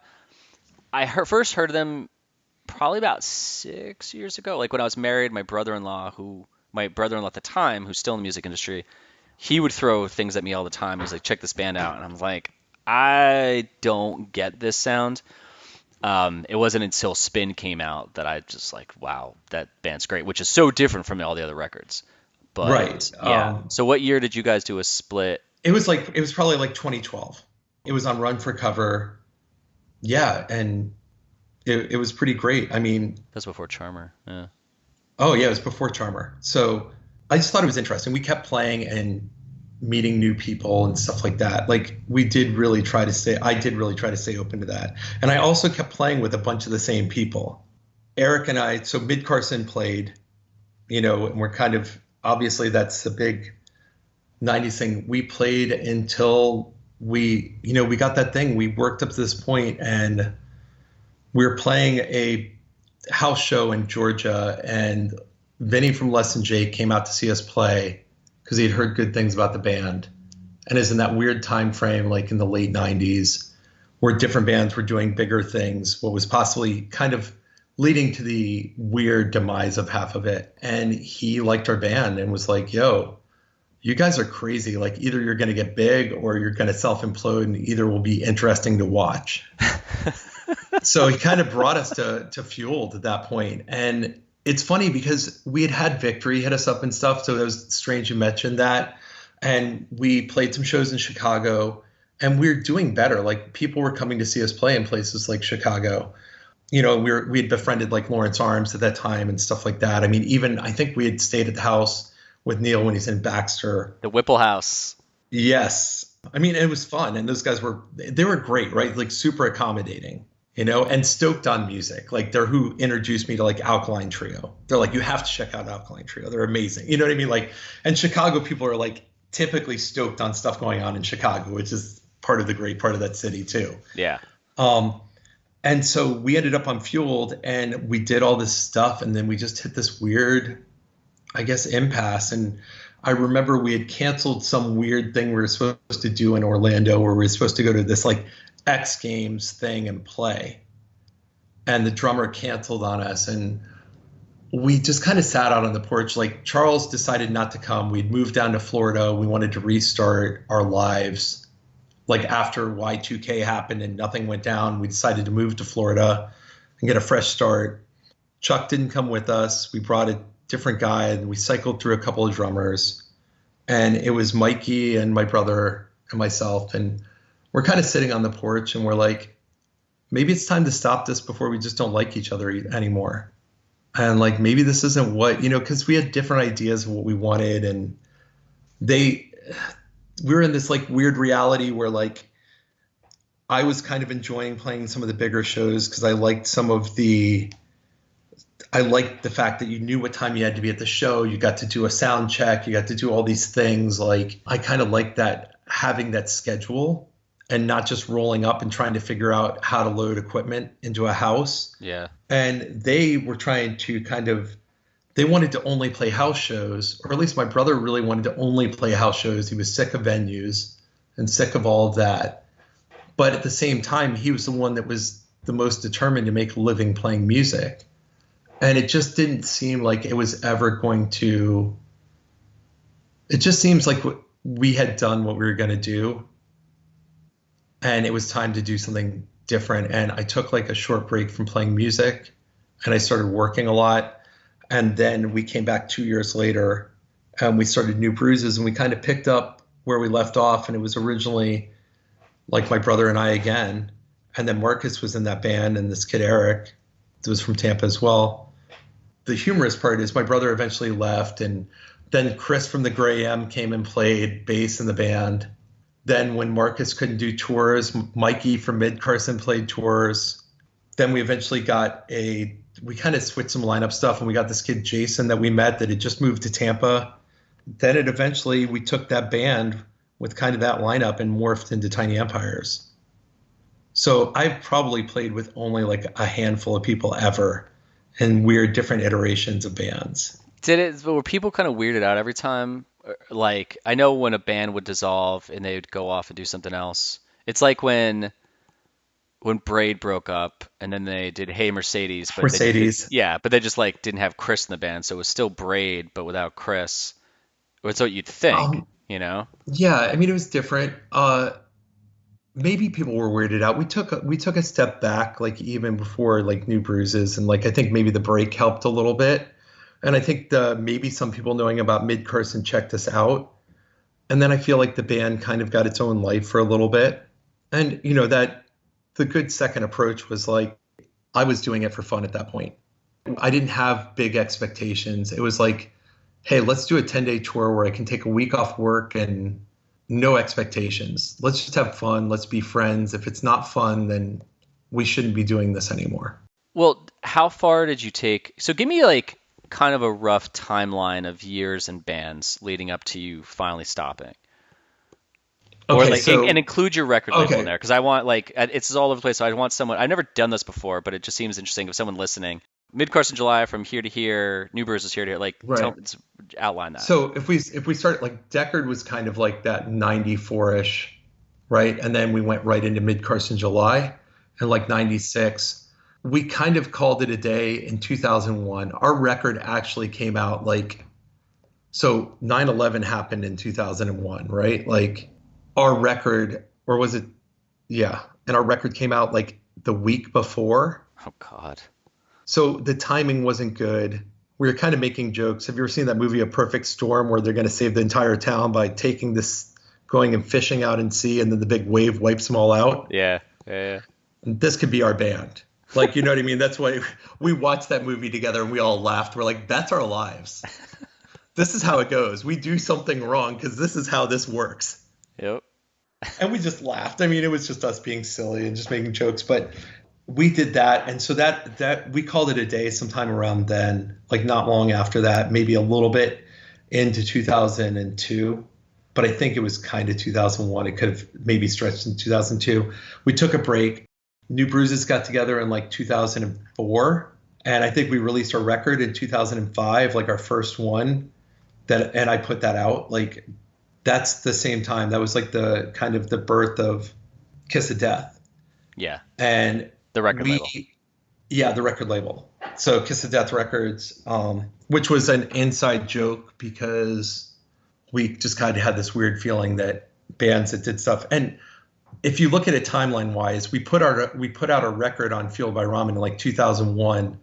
B: First heard of them probably about 6 years ago. Like when I was married, my brother-in-law at the time, who's still in the music industry, he would throw things at me all the time. He was like, check this band out. And I'm like, I don't get this sound. It wasn't until Spin came out that I just like, wow, that band's great, which is so different from all the other records. But
A: right.
B: Yeah. So what year did you guys do a split?
A: It was probably like 2012. It was on Run for Cover. Yeah. And it was pretty great.
B: That's before Charmer. Yeah.
A: Oh yeah. It was before Charmer. So I just thought it was interesting. We kept playing and meeting new people and stuff like that. Like I did really try to stay open to that. And I also kept playing with a bunch of the same people. Eric and I, so Mid Carson played, and we're kind of, obviously that's a big 90s thing. We played until we got that thing. We worked up to this point and we were playing a house show in Georgia, and Vinny from Less Than Jake came out to see us play because he had heard good things about the band, and is in that weird time frame, like in the late 90s, where different bands were doing bigger things, what was possibly kind of leading to the weird demise of half of it. And he liked our band and was like, yo, you guys are crazy. Like either you're going to get big or you're going to self-implode, and either will be interesting to watch. So he kind of brought us to Fueled at that point. And it's funny because we had Victory hit us up and stuff. So it was strange you mentioned that. And we played some shows in Chicago, and we were doing better. Like people were coming to see us play in places like Chicago. We had befriended like Lawrence Arms at that time and stuff like that. I think we had stayed at the house with Neil when he's in Baxter.
B: The Whipple House.
A: Yes. It was fun. And those guys were great, right? Like super accommodating, and stoked on music. Like they're who introduced me to like Alkaline Trio. They're like, you have to check out Alkaline Trio. They're amazing. You know what I mean? Like, and Chicago people are like typically stoked on stuff going on in Chicago, which is part of the great part of that city too.
B: Yeah.
A: And so we ended up on Fueled, and we did all this stuff, and then we just hit this weird, I guess, impasse. And I remember we had canceled some weird thing we were supposed to do in Orlando where we were supposed to go to this like X Games thing and play. And the drummer canceled on us. And we just kind of sat out on the porch. Like Charles decided not to come. We'd moved down to Florida. We wanted to restart our lives. Like after Y2K happened and nothing went down, we decided to move to Florida and get a fresh start. Chuck didn't come with us. We brought a different guy and we cycled through a couple of drummers. And it was Mikey and my brother and myself. And we're kind of sitting on the porch and we're like, maybe it's time to stop this before we just don't like each other anymore. And like, maybe this isn't what, because we had different ideas of what we wanted. And we were in this like weird reality where like I was kind of enjoying playing some of the bigger shows because I liked the fact that you knew what time you had to be at the show. You got to do a sound check. You got to do all these things. Like I kind of liked that, having that schedule and not just rolling up and trying to figure out how to load equipment into a house.
B: Yeah.
A: And they were trying to they wanted to only play house shows, or at least my brother really wanted to only play house shows. He was sick of venues and sick of all of that. But at the same time, he was the one that was the most determined to make a living playing music. And it just didn't seem like it was ever going to, it just seems like we had done what we were going to do. And it was time to do something different. And I took like a short break from playing music and I started working a lot. And then we came back 2 years later and we started New Bruises and we kind of picked up where we left off. And it was originally like my brother and I again. And then Marcus was in that band and this kid, Eric, that was from Tampa as well. The humorous part is my brother eventually left, and then Chris from the Gray M came and played bass in the band. Then when Marcus couldn't do tours, Mikey from Mid Carson played tours. Then we eventually we kind of switched some lineup stuff, and we got this kid Jason that we met that had just moved to Tampa. Then we took that band with kind of that lineup and morphed into Tiny Empires. So I've probably played with only like a handful of people ever in weird different iterations of bands.
B: Were people kind of weirded out every time? Like, I know when a band would dissolve and they would go off and do something else. It's like when Braid broke up and then they did Hey Mercedes. But but they just like didn't have Chris in the band. So it was still Braid, but without Chris. That's what you'd think, Yeah,
A: I mean, it was different. Maybe people were weirded out. We took a step back, like even before like New Bruises, and like I think maybe the break helped a little bit. And I think maybe some people knowing about Mid Carson checked us out. And then I feel like the band kind of got its own life for a little bit. And that the good second approach was like I was doing it for fun at that point. I didn't have big expectations. It was like, hey, let's do a 10-day tour where I can take a week off work and no expectations. Let's just have fun. Let's be friends. If it's not fun, then we shouldn't be doing this anymore.
B: Well, how far did you take? So give me like kind of a rough timeline of years and bands leading up to you finally stopping.
A: Okay,
B: or like, and include your record label in there. Because I want it's all over the place. So I want someone, I've never done this before, but it just seems interesting if someone listening. Mid Carson July from here to here, New Bruises here to here, like outline that.
A: So if we start like Deckard was kind of like that 94-ish, right? And then we went right into Mid Carson July and like 96. We kind of called it a day in 2001. Our record actually came out so 9/11 happened in 2001, right? Like our record, or was it? Yeah. And our record came out like the week before.
B: Oh God.
A: So the timing wasn't good. We were kind of making jokes. Have you ever seen that movie, A Perfect Storm, where they're going to save the entire town by going and fishing out in sea, and then the big wave wipes them all out?
B: Yeah.
A: And this could be our band. Like, you know what I mean? That's why we watched that movie together and we all laughed. We're like, that's our lives. This is how it goes. We do something wrong because this is how this works.
B: Yep.
A: And we just laughed. I mean, it was just us being silly and just making jokes, but we did that. And so that we called it a day sometime around then, like not long after that, maybe a little bit into 2002. But I think it was kind of 2001. It could have maybe stretched in 2002. We took a break. New Bruises got together in like 2004. And I think we released our record in 2005, like our first one. and I put that out. Like that's the same time. That was like the kind of the birth of Kiss of Death.
B: Yeah.
A: And
B: The record label.
A: Yeah, the record label. So Kiss of Death Records, which was an inside joke because we just kind of had this weird feeling that bands that did stuff. And if you look at it timeline wise, we put out a record on Fueled by Ramen in like 2001,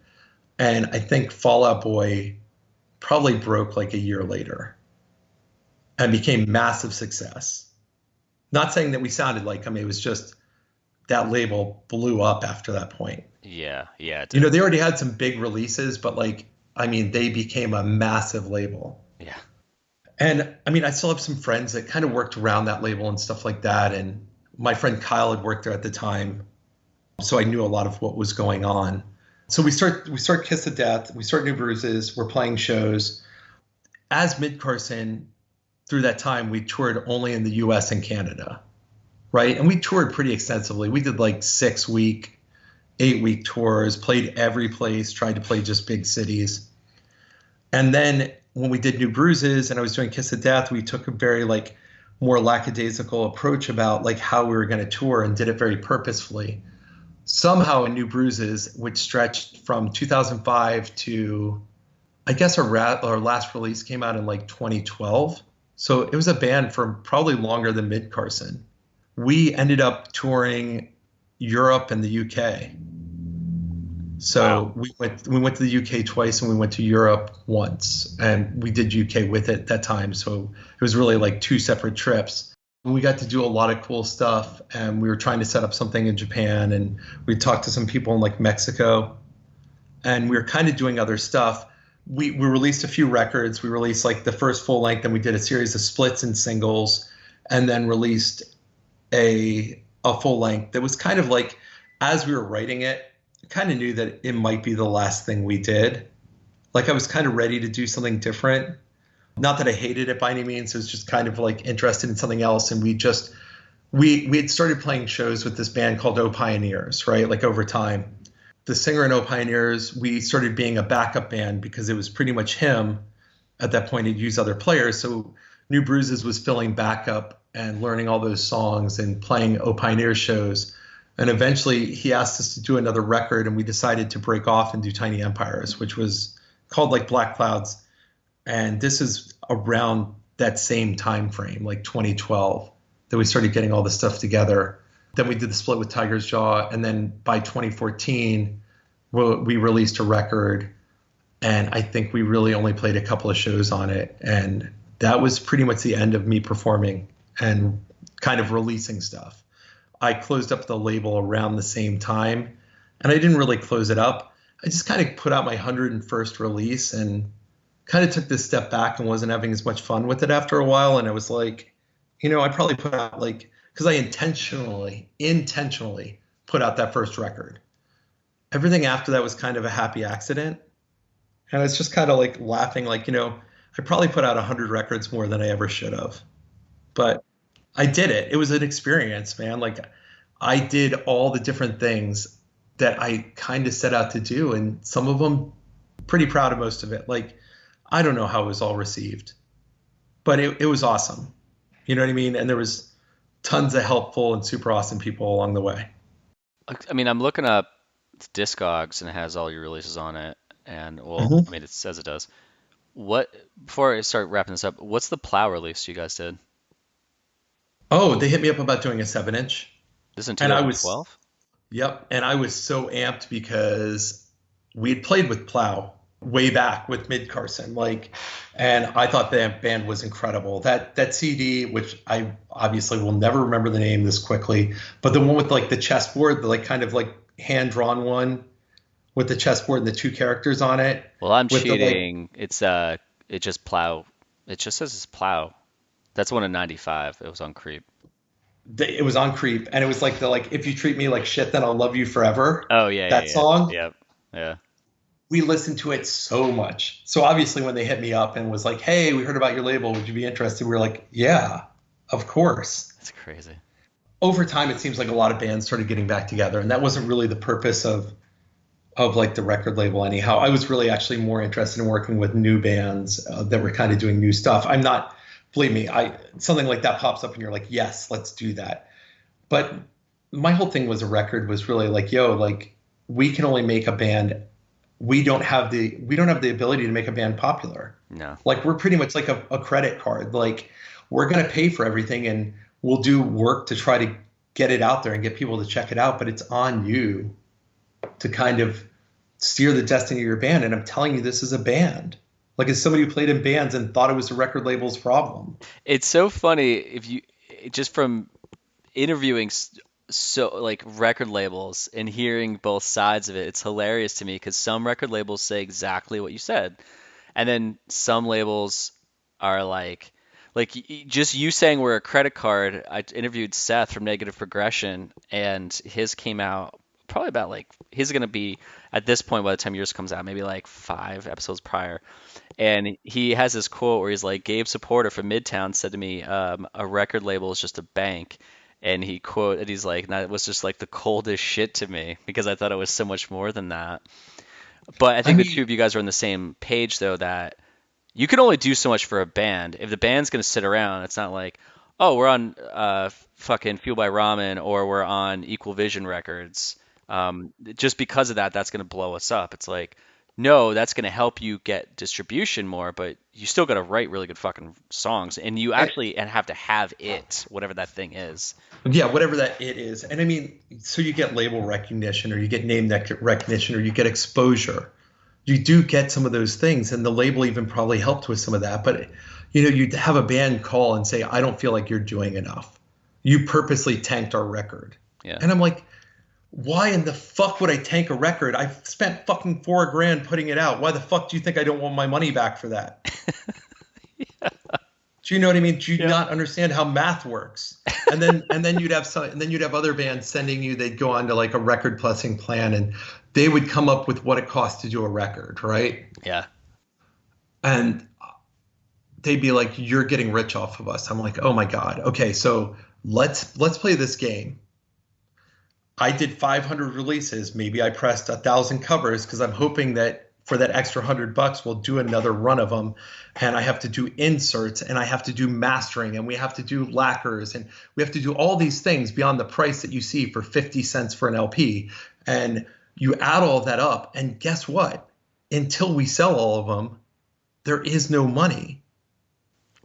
A: and I think Fall Out Boy probably broke like a year later and became massive success. Not saying that we sounded like them, it was just that label blew up after that point.
B: Yeah, yeah.
A: You know, they already had some big releases, but like, I mean, they became a massive label.
B: Yeah.
A: And I mean, I still have some friends that kind of worked around that label and stuff like that. And my friend Kyle had worked there at the time, so I knew a lot of what was going on. So we start Kiss of Death, we start New Bruises, we're playing shows. As Mid Carson, through that time, we toured only in the US and Canada, right? And we toured pretty extensively. We did like 6-week, 8-week tours, played every place, tried to play just big cities. And then when we did New Bruises and I was doing Kiss of Death, we took a very like more lackadaisical approach about like how we were going to tour and did it very purposefully. Somehow in New Bruises, which stretched from 2005 to, I guess our last release came out in like 2012. So it was a band for probably longer than Mid Carson. We ended up touring Europe and the UK. So wow. we went to the UK twice and we went to Europe once, and we did UK with it that time. So it was really like 2 separate trips. We got to do a lot of cool stuff, and we were trying to set up something in Japan, and we talked to some people in like Mexico, and we were kind of doing other stuff. We released a few records. We released like the first full length, and we did a series of splits and singles, and then released a full length that was kind of like, as we were writing it, I kind of knew that it might be the last thing we did. Like I was kind of ready to do something different. Not that I hated it by any means. It was just kind of like interested in something else. And we had started playing shows with this band called O Pioneers, right? Like over time. The singer in O Pioneers, we started being a backup band because it was pretty much him at that point. He'd use other players. So New Bruises was filling backup and learning all those songs and playing O Pioneers shows. And eventually he asked us to do another record, and we decided to break off and do Tiny Empires, which was called like Black Clouds. And this is around that same time frame, like 2012, that we started getting all this stuff together. Then we did the split with Tiger's Jaw. And then by 2014, we released a record. And I think we really only played a couple of shows on it. And that was pretty much the end of me performing and kind of releasing stuff. I closed up the label around the same time. And I didn't really close it up. I just kind of put out my 101st release and kind of took this step back and wasn't having as much fun with it after a while. And I was like, you know, I probably put out like, because I intentionally put out that first record. Everything after that was kind of a happy accident. And I was just kind of like laughing, like, you know, I probably put out 100 records more than I ever should have. But I did it. It was an experience, man. Like I did all the different things that I kind of set out to do. And some of them, pretty proud of most of it. Like, I don't know how it was all received, but it was awesome. You know what I mean? And there was tons of helpful and super awesome people along the way.
B: I mean, I'm looking up Discogs and it has all your releases on it. And well, I mean, it says it does. Before I start wrapping this up, what's the Plow release you guys did?
A: Oh, they hit me up about doing a 7-inch.
B: This in 2012?
A: Yep. And I was so amped because we had played with Plow way back with Mid Carson, and I thought that band was incredible. That CD, which I obviously will never remember the name this quickly, but the one with like the chessboard, the like kind of like hand drawn one with the chessboard and the 2 characters on it.
B: Well, I'm cheating. It just Plow. It just says it's Plow. That's one in 95. It was on Creep.
A: It was on Creep, and it was like if you treat me like shit, then I'll love you forever.
B: Oh yeah,
A: that song.
B: Yep. Yeah.
A: We listened to it so much. So obviously when they hit me up and was like, hey, we heard about your label, would you be interested? We were like, yeah, of course.
B: That's crazy.
A: Over time, it seems like a lot of bands started getting back together, and that wasn't really the purpose of of like the record label anyhow. I was really actually more interested in working with new bands that were kind of doing new stuff. I'm not, believe me, I something like that pops up and you're like, yes, let's do that. But my whole thing was a record was really like, yo, like we can only make a band. We don't have the ability to make a band popular.
B: No.
A: Like we're pretty much like a credit card. Like we're gonna pay for everything and we'll do work to try to get it out there and get people to check it out. But it's on you to kind of steer the destiny of your band. And I'm telling you, this is a band. Like as somebody who played in bands and thought it was the record label's problem.
B: It's so funny if you just from interviewing so like record labels and hearing both sides of it. It's hilarious to me because some record labels say exactly what you said, and then some labels are just you saying we're a credit card. I interviewed Seth from Negative Progression, and his came out probably about like his is gonna be at this point by the time yours comes out, maybe like 5 episodes prior. And he has this quote where he's like, Gabe Supporter from Midtown said to me, a record label is just a bank. And he's like, that was just like the coldest shit to me because I thought it was so much more than that. But I
A: I
B: think the two
A: mean,
B: of you guys are on the same page though, that you can only do so much for a band. If the band's gonna sit around, it's not like, oh, we're on fucking Fuel by Ramen or we're on Equal Vision Records. Just because of that, that's gonna blow us up. It's like, no, that's gonna help you get distribution more, but you still gotta write really good fucking songs, and you
A: and,
B: actually and have to have it, whatever that thing is.
A: yeah, whatever that it is. And I mean, so you get label recognition or you get name recognition or you get exposure. You do get some of those things. And the label even probably helped with some of that. But, you'd have a band call and say, I don't feel like you're doing enough. You purposely tanked our record.
B: Yeah.
A: And I'm like, why in the fuck would I tank a record? I've spent fucking $4,000 putting it out. Why the fuck do you think I don't want my money back for that? Do you know what I mean? Do you
B: Yeah.
A: not understand how math works? And then you'd have other bands sending you, they'd go on to like a record plussing plan and they would come up with what it costs to do a record, right?
B: Yeah.
A: And they'd be like, you're getting rich off of us. I'm like, oh my God. Okay, so let's play this game. I did 500 releases. Maybe I pressed 1,000 covers because I'm hoping that for that extra $100, we'll do another run of them. And I have to do inserts and I have to do mastering and we have to do lacquers and we have to do all these things beyond the price that you see for 50 cents for an LP. And you add all that up and guess what? Until we sell all of them, there is no money.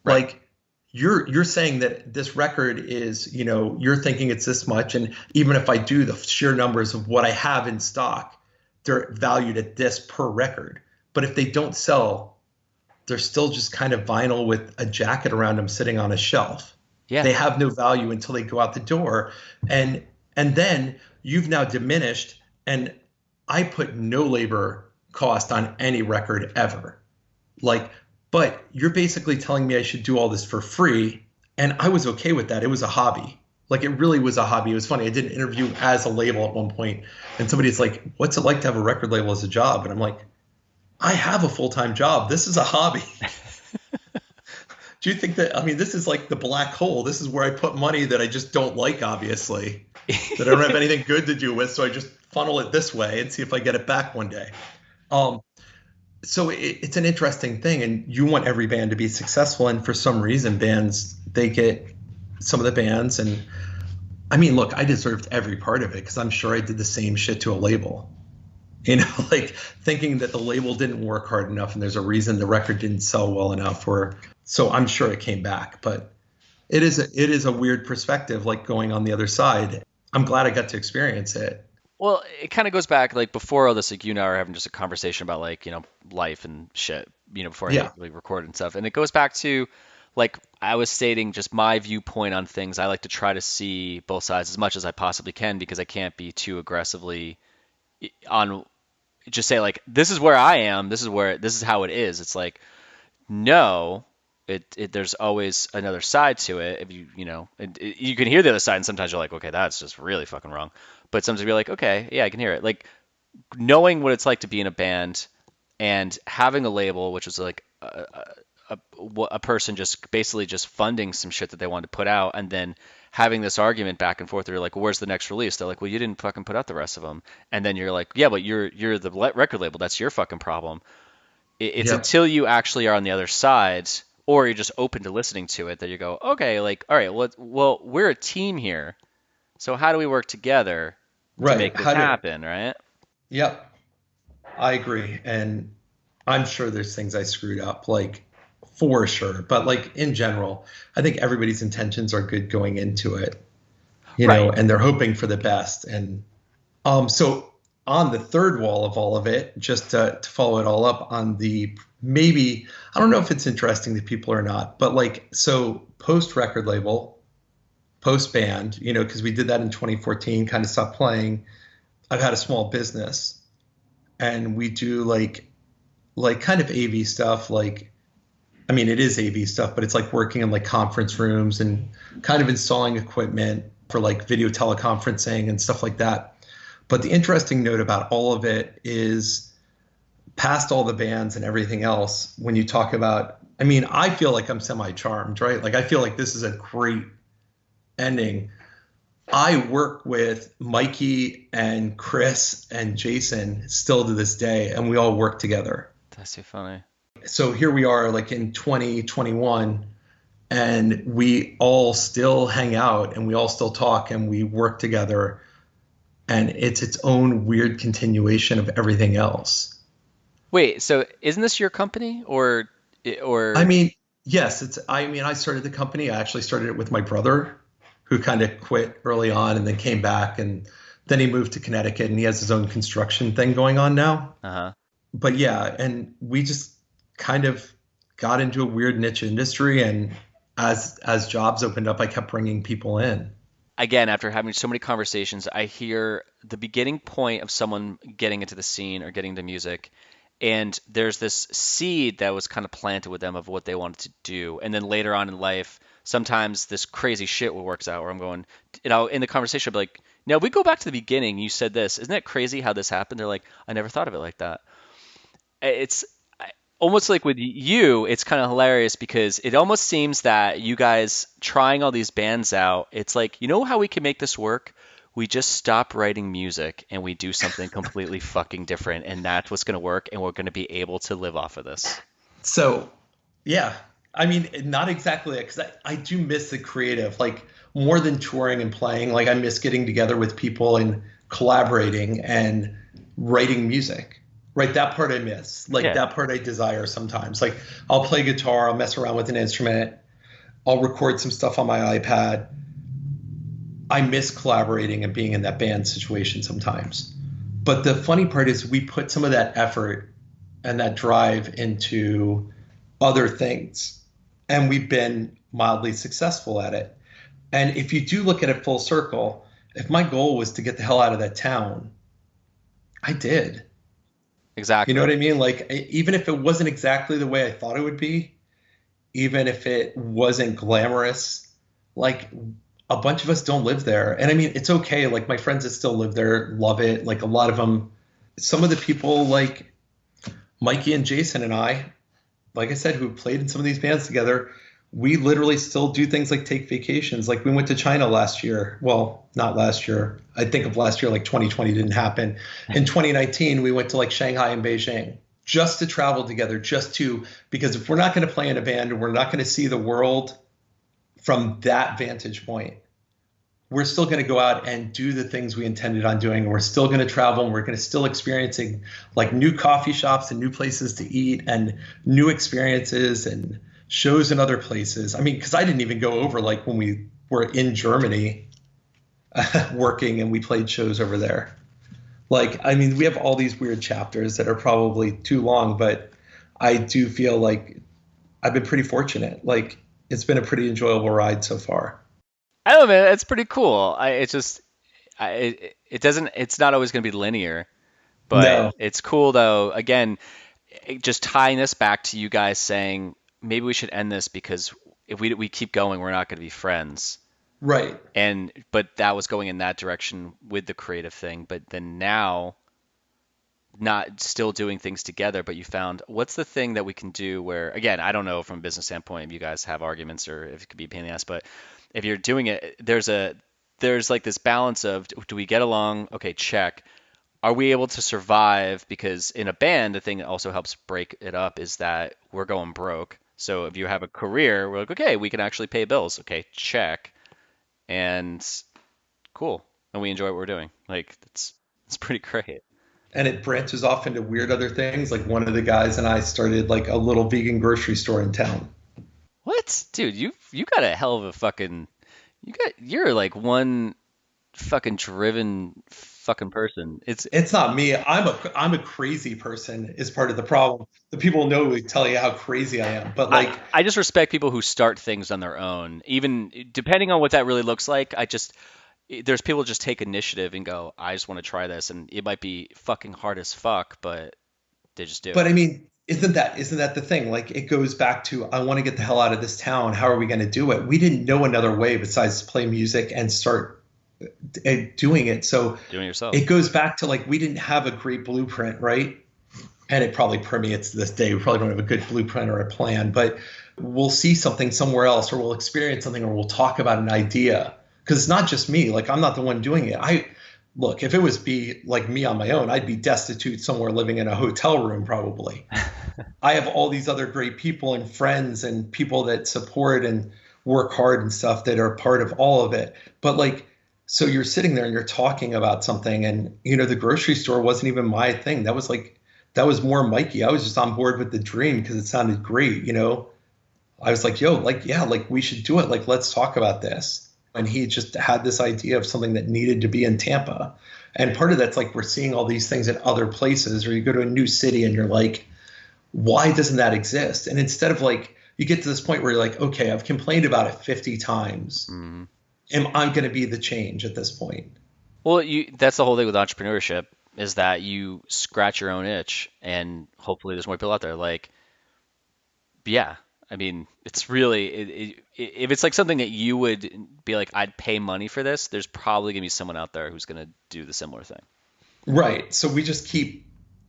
B: Right.
A: Like you're saying that this record is, you're thinking it's this much. And even if I do the sheer numbers of what I have in stock, they're valued at this per record. But if they don't sell, they're still just kind of vinyl with a jacket around them sitting on a shelf.
B: Yeah.
A: They have no value until they go out the door. And then you've now diminished, and I put no labor cost on any record ever. Like, but you're basically telling me I should do all this for free. And I was okay with that. It was a hobby. Like it really was a hobby. It was funny. I did an interview as a label at one point, and somebody's like, what's it like to have a record label as a job? And I'm like, I have a full-time job. This is a hobby. Do you think that, I mean, this is like the black hole. This is where I put money that I just don't like, obviously, that I don't have anything good to do with. So I just funnel it this way and see if I get it back one day. Um, so it's an interesting thing, and you want every band to be successful. And for some reason, they get some of the bands. And I mean, look, I deserved every part of it because I'm sure I did the same shit to a label. Like thinking that the label didn't work hard enough and there's a reason the record didn't sell well enough, so I'm sure it came back. But it is a weird perspective, like going on the other side. I'm glad I got to experience it.
B: Well, it kind of goes back like before all this, like you and I are having just a conversation about like, life and shit, before I
A: Yeah.
B: really recorded and stuff. And it goes back to like I was stating just my viewpoint on things. I like to try to see both sides as much as I possibly can because I can't be too aggressively on just say like this is where I am, this is how it is. It's like no, there's always another side to it. If you can hear the other side, and sometimes you're like, okay, that's just really fucking wrong. But sometimes you're like, okay, yeah, I can hear it. Like knowing what it's like to be in a band and having a label, which was like a person just basically just funding some shit that they wanted to put out, and then having this argument back and forth. You're like, well, where's the next release? They're like, well, you didn't fucking put out the rest of them. And then you're like, yeah, but you're the record label. That's your fucking problem. It's
A: Yep.
B: until you actually are on the other side, or you're just open to listening to it, that you go, okay, like, all right, well, we're a team here. So how do we work together to
A: Right.
B: make this happen, right?
A: Yep. I agree. And I'm sure there's things I screwed up, like for sure. But like in general, I think everybody's intentions are good going into it,
B: Right.
A: and they're hoping for the best. And so on the third wall of all of it, just to follow it all up on the maybe, I don't know if it's interesting to people or not, but like, so post record label, post band, because we did that in 2014, kind of stopped playing. I've had a small business and we do like kind of AV stuff. Like, I mean, it is AV stuff, but it's like working in like conference rooms and kind of installing equipment for like video teleconferencing and stuff like that. But the interesting note about all of it is past all the bands and everything else, when you talk about, I mean, I feel like I'm semi-charmed, right? Like I feel like this is a great ending. I work with Mikey and Chris and Jason still to this day, and we all work together.
B: That's too funny.
A: So here we are like in 2021, and we all still hang out and we all still talk and we work together, and it's its own weird continuation of everything else.
B: Wait, so isn't this your company
A: I
B: or
A: mean, yes, I started the company. I actually started it with my brother, who kind of quit early on and then came back, and then he moved to Connecticut and he has his own construction thing going on now.
B: uh-huh.
A: But yeah, and we just kind of got into a weird niche industry, and as jobs opened up, I kept bringing people in.
B: Again, after having so many conversations, I hear the beginning point of someone getting into the scene or getting into music, and there's this seed that was kind of planted with them of what they wanted to do. And then later on in life, sometimes this crazy shit works out where I'm going, in the conversation, I'll be like, now we go back to the beginning. You said this. Isn't that crazy how this happened? They're like, I never thought of it like that. It's almost like with you, it's kind of hilarious because it almost seems that you guys trying all these bands out, it's like, you know how we can make this work? We just stop writing music and we do something completely fucking different, and that's what's going to work, and we're going to be able to live off of this.
A: So yeah, I mean, not exactly, because I do miss the creative, like more than touring and playing. Like I miss getting together with people and collaborating and writing music. Right, that part I miss. Like
B: Yeah.
A: that part I desire sometimes. Like I'll play guitar, I'll mess around with an instrument, I'll record some stuff on my iPad. I miss collaborating and being in that band situation sometimes. But the funny part is we put some of that effort and that drive into other things, and we've been mildly successful at it. And if you do look at it full circle, if my goal was to get the hell out of that town, I did. You know
B: Exactly.
A: what I mean? Like, even if it wasn't exactly the way I thought it would be, even if it wasn't glamorous, like a bunch of us don't live there. And I mean, it's okay. Like my friends that still live there love it. Like a lot of them, some of the people like Mikey and Jason and I, like I said, who played in some of these bands together, we literally still do things like take vacations. Like we went to China last year. Well, not last year. I think of last year, like 2020 didn't happen. In 2019, we went to like Shanghai and Beijing just to travel together, because if we're not going to play in a band and we're not going to see the world from that vantage point, we're still going to go out and do the things we intended on doing. We're still going to travel, and we're going to still experiencing like new coffee shops and new places to eat and new experiences and shows in other places. I mean, because I didn't even go over like when we were in Germany working and we played shows over there. Like, I mean, we have all these weird chapters that are probably too long, but I do feel like I've been pretty fortunate. Like, it's been a pretty enjoyable ride so far.
B: I don't know, man. It's pretty cool. It's just, it doesn't, it's not always going to be linear, but
A: No,
B: it's cool though. Again, just tying this back to you guys saying maybe we should end this because if we keep going, we're not going to be friends.
A: right.
B: And but that was going in that direction with the creative thing. But then now, not still doing things together, but you found what's the thing that we can do where, again, I don't know from a business standpoint if you guys have arguments or if it could be a pain in the ass, but if you're doing it, there's like this balance of, do we get along? Okay, check. Are we able to survive? Because in a band, the thing that also helps break it up is that we're going broke. So if you have a career, we're like, okay, we can actually pay bills. Okay, check. And cool. And we enjoy what we're doing. Like it's pretty great.
A: And it branches off into weird other things. Like one of the guys and I started like a little vegan grocery store in town.
B: What? Dude, you got a hell of a fucking you're like one fucking driven fucking person.
A: It's not me. I'm a crazy person is part of the problem. The people know we tell you how crazy I am. But like
B: I just respect people who start things on their own, even depending on what that really looks like. There's people just take initiative and go, I just want to try this, and it might be fucking hard as fuck, but they just do
A: but
B: it.
A: I mean, isn't that the thing? Like it goes back to I want to get the hell out of this town. How are we going to do it? We didn't know another way besides play music and start doing it. So
B: Doing it yourself.
A: it goes back to like we didn't have a great blueprint, right? And it probably permeates to this day. We probably don't have a good blueprint or a plan, but we'll see something somewhere else, or we'll experience something, or we'll talk about an idea. Because it's not just me. Like I'm not the one doing it. Look, if it was be like me on my own, I'd be destitute somewhere living in a hotel room probably. I have all these other great people and friends and people that support and work hard and stuff that are part of all of it. But like, so you're sitting there and you're talking about something, and the grocery store wasn't even my thing. That was more Mikey. I was just on board with the dream because it sounded great. I was like, yo, like, yeah, like we should do it. Like, let's talk about this. And he just had this idea of something that needed to be in Tampa. And part of that's like we're seeing all these things in other places, or you go to a new city and you're like, why doesn't that exist? And instead of like, you get to this point where you're like, okay, I've complained about it 50 times.
B: Mm-hmm.
A: Am I going to be the change at this point?
B: Well, that's the whole thing with entrepreneurship, is that you scratch your own itch, and hopefully there's more people out there. Like, yeah, I mean, it's really if it's like something that you would be like, I'd pay money for this, there's probably gonna be someone out there who's gonna do the similar thing.
A: Right. So we just keep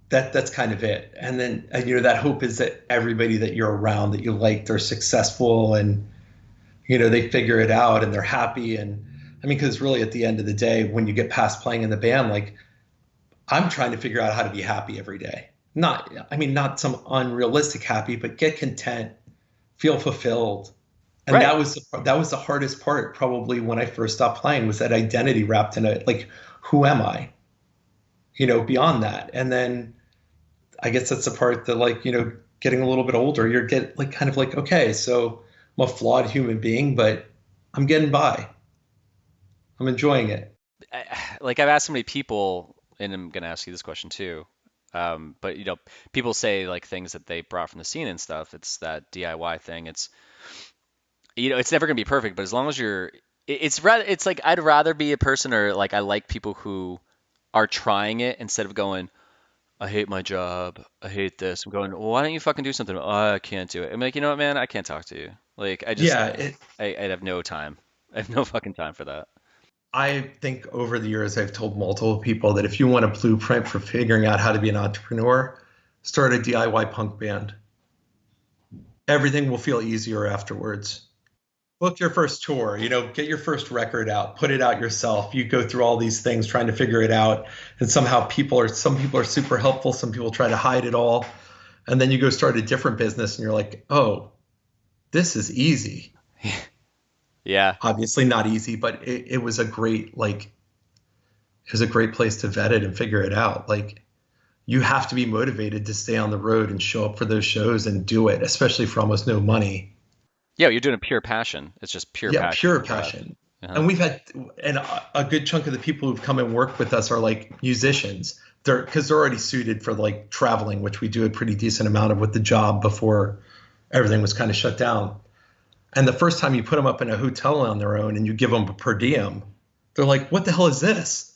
A: that's kind of it. And then that hope is that everybody that you're around that you like, they're successful, and they figure it out and they're happy. And I mean, because really at the end of the day, when you get past playing in the band, like I'm trying to figure out how to be happy every day. Not some unrealistic happy, but get content, feel fulfilled. And
B: Right.
A: that was the hardest part probably when I first stopped playing, was that identity wrapped in it. Like, who am I? Beyond that. And then I guess that's the part that like, getting a little bit older, you're like kind of like, okay, so I'm a flawed human being, but I'm getting by. I'm enjoying it.
B: Like, I've asked so many people, and I'm gonna ask you this question too. But people say like things that they brought from the scene and stuff. It's that DIY thing. It's never gonna be perfect, but as long as it's like I'd rather be a person, or like I like people who are trying it instead of going, I hate my job, I hate this. I'm going, well, why don't you fucking do something? Oh, I can't do it. I'm like, you know what, man, I can't talk to you. Like,
A: Yeah,
B: I have no time. I have no fucking time for that.
A: I think over the years, I've told multiple people that if you want a blueprint for figuring out how to be an entrepreneur, start a DIY punk band. Everything will feel easier afterwards. Book your first tour, get your first record out, put it out yourself. You go through all these things trying to figure it out. And somehow some people are super helpful. Some people try to hide it all. And then you go start a different business and you're like, oh, this is easy.
B: Yeah.
A: Obviously not easy, but it was a great, like, it was a great place to vet it and figure it out. Like, you have to be motivated to stay on the road and show up for those shows and do it, especially for almost no money.
B: Yeah, you're doing a pure passion. It's just pure
A: Yeah,
B: passion.
A: pure passion. And we've had, and a good chunk of the people who've come and worked with us are like musicians. Because they're already suited for like traveling, which we do a pretty decent amount of with the job before everything was kind of shut down. And the first time you put them up in a hotel on their own and you give them a per diem, they're like, what the hell is this?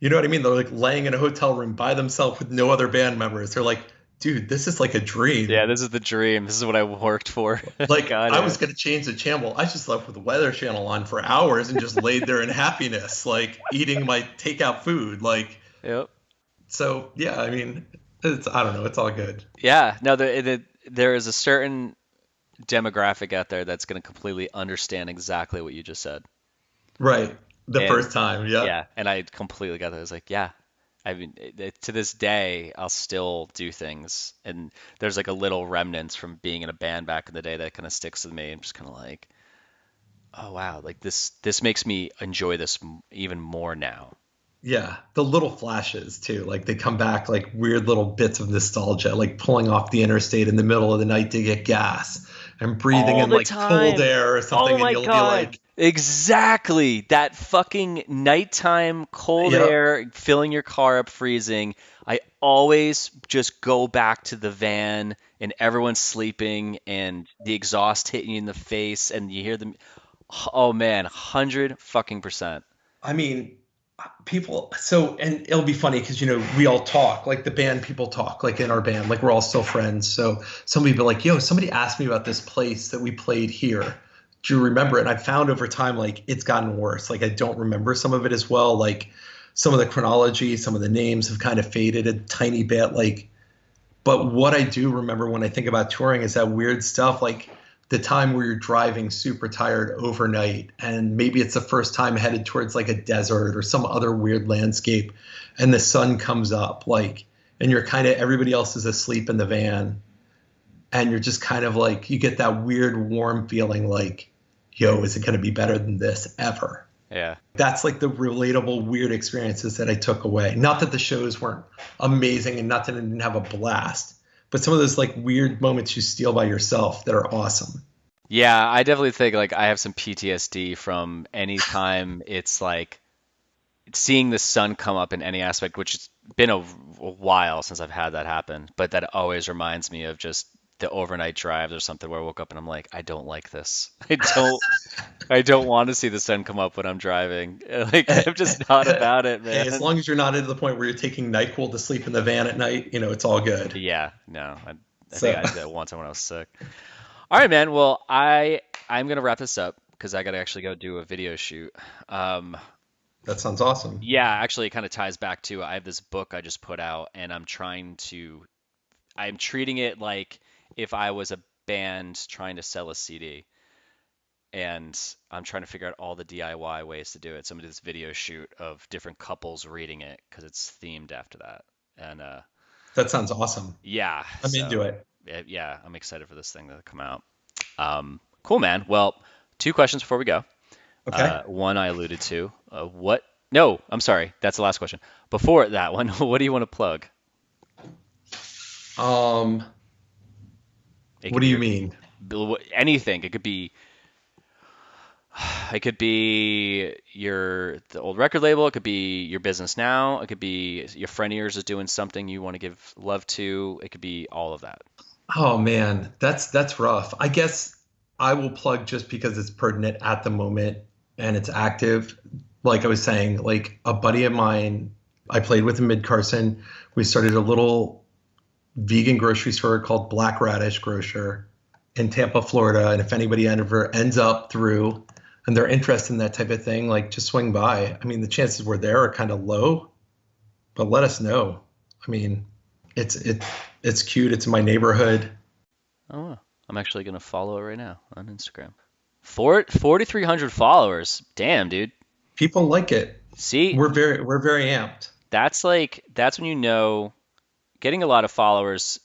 A: You know what I mean? They're like laying in a hotel room by themselves with no other band members. They're like, dude, this is like a dream.
B: Yeah, this is the dream. This is what I worked for.
A: Like,
B: God,
A: I was going to change the channel. I just left with the Weather Channel on for hours and just laid there in happiness, like eating my takeout food. Like,
B: Yep.
A: So, yeah, I mean, I don't know. It's all good.
B: Yeah. No, there is a certain demographic out there that's going to completely understand exactly what you just said.
A: Right. The
B: And
A: first time. Yep.
B: yeah, and I completely got that. I was like, yeah. I mean, to this day, I'll still do things, and there's like a little remnants from being in a band back in the day that kind of sticks with me. I'm just kind of like, oh wow, like this makes me enjoy this even more now.
A: Yeah. The little flashes too. Like they come back like weird little bits of nostalgia, like pulling off the interstate in the middle of the night to get gas and breathing
B: All
A: in
B: the
A: like cold
B: time.
A: air or
B: Oh
A: something. And
B: my
A: you'll be
B: God.
A: like,
B: Exactly. That fucking nighttime cold
A: yep.
B: air filling your car up freezing. I always just go back to the van and everyone's sleeping and the exhaust hitting you in the face and you hear them. Oh man, 100 fucking percent.
A: I mean, people, so, and it'll be funny because, we all talk, like the band people talk, like in our band, like we're all still friends. So somebody be like, yo, somebody asked me about this place that we played here. Do you remember it? And I found over time, like it's gotten worse. Like I don't remember some of it as well. Like some of the chronology, some of the names have kind of faded a tiny bit. Like, but what I do remember when I think about touring is that weird stuff, like the time where you're driving super tired overnight, and maybe it's the first time headed towards like a desert or some other weird landscape, and the sun comes up, like, and you're kind of everybody else is asleep in the van, and you're just kind of like you get that weird warm feeling, like, yo, is it going to be better than this ever?
B: Yeah.
A: That's like the relatable weird experiences that I took away. Not that the shows weren't amazing and not that I didn't have a blast, but some of those like weird moments you steal by yourself that are awesome.
B: Yeah, I definitely think like I have some PTSD from any time it's like seeing the sun come up in any aspect, which has been a while since I've had that happen, but that always reminds me of just the overnight drives or something where I woke up and I'm like, I don't like this. I don't want to see the sun come up when I'm driving. Like I'm just not about it,
A: Hey, as
B: man.
A: long as you're not into the point where you're taking NyQuil to sleep in the van at night, it's all good.
B: Yeah, no, I think
A: So,
B: I did that one time when I was sick. All right, man. Well, I'm gonna wrap this up because I gotta actually go do a video shoot. Um,
A: that sounds awesome.
B: yeah, actually, it kind of ties back to I have this book I just put out, and I'm treating it like if I was a band trying to sell a CD, and I'm trying to figure out all the DIY ways to do it. So I'm gonna do this video shoot of different couples reading it because it's themed after that. And
A: That sounds awesome.
B: yeah,
A: I'm into
B: so
A: it.
B: yeah, I'm excited for this thing to come out. Cool, man. Well, two questions before we go.
A: Okay.
B: One I alluded to. What? No, I'm sorry. That's the last question. Before that one, what do you want to plug?
A: Um,
B: It
A: what
B: could
A: do
B: be
A: you mean?
B: anything. It could be the old record label. It could be your business now. It could be your friend of yours is doing something you want to give love to. It could be all of that.
A: Oh man, that's rough. I guess I will plug just because it's pertinent at the moment and it's active. Like I was saying, like a buddy of mine, I played with in Mid Carson. We started a little vegan grocery store called Black Radish Grocer in Tampa, Florida. And if anybody ever ends up through and they're interested in that type of thing, like just swing by. I mean, the chances we're there are kind of low, but let us know. I mean, it's cute. It's in my neighborhood.
B: Oh, wow. I'm actually gonna follow it right now on Instagram. 4,300 followers. Damn, dude.
A: People like it.
B: See,
A: We're very amped.
B: that's when you know getting a lot of followers.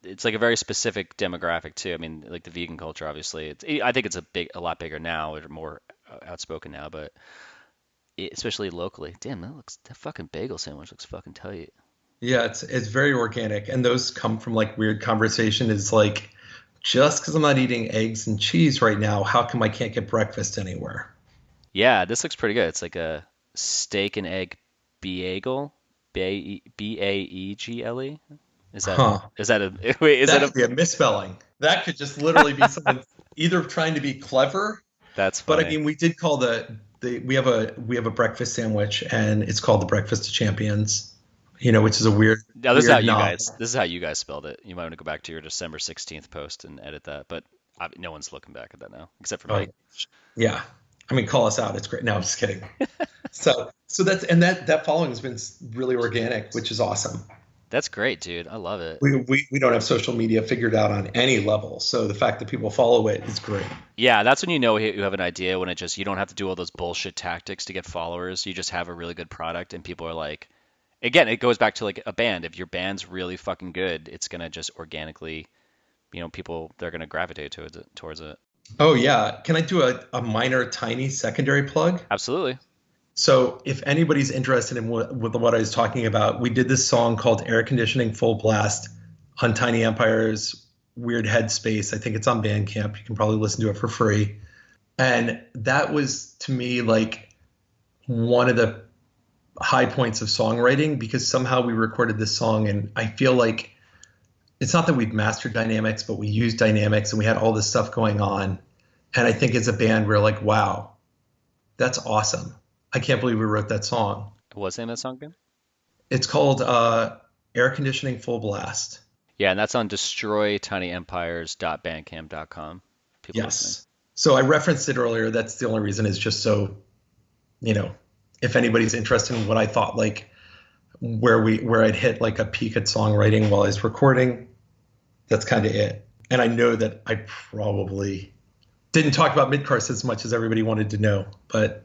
B: It's like a very specific demographic too. I mean, like the vegan culture, obviously. I think it's a lot bigger now, or more outspoken now, but especially locally. Damn, that fucking bagel sandwich looks fucking tight.
A: Yeah, it's very organic, and those come from like weird conversation. Is like just because I'm not eating eggs and cheese right now, how come I can't get breakfast anywhere?
B: Yeah, this looks pretty good. It's like a steak and egg bagel, Baegle. Is that
A: Huh?
B: is that a wait? Is that
A: That
B: a
A: could be a misspelling. That could just literally be someone either trying to be clever,
B: That's
A: but I
B: funny.
A: mean, we did call the we have a breakfast sandwich, and it's called the Breakfast of Champions. Which is a weird
B: Now this is how
A: weird
B: you
A: novel.
B: guys this is how you guys spelled it. You might want to go back to your December 16th post and edit that, but no one's looking back at that now except for me.
A: Oh, yeah. I mean, call us out. It's great. No, I'm just kidding. So that following has been really organic, which is awesome.
B: That's great, dude. I love it.
A: We don't have social media figured out on any level. So the fact that people follow it is great.
B: Yeah, that's when you know you have an idea, when it just, you don't have to do all those bullshit tactics to get followers. You just have a really good product and people are like, again, it goes back to like a band. If your band's really fucking good, it's gonna just organically, people, they're gonna gravitate towards it.
A: Oh yeah. Can I do a minor, tiny secondary plug?
B: Absolutely.
A: So if anybody's interested in what I was talking about, we did this song called Air Conditioning Full Blast on Tiny Empire's Weird Headspace. I think it's on Bandcamp. You can probably listen to it for free. And that was, to me, like one of the high points of songwriting, because somehow we recorded this song and I feel like it's not that we'd mastered dynamics, but we used dynamics and we had all this stuff going on. And I think as a band, we're like, wow, that's awesome. I can't believe we wrote that song.
B: What's the name of that song again?
A: It's called Air Conditioning Full Blast.
B: Yeah, and that's on destroytinyempires.bandcamp.com. People
A: Yes.
B: listening.
A: So I referenced it earlier. That's the only reason, is just so, if anybody's interested in what I thought, like where I'd hit like a peak at songwriting while I was recording, that's kind of it. And I know that I probably didn't talk about Midcars as much as everybody wanted to know, but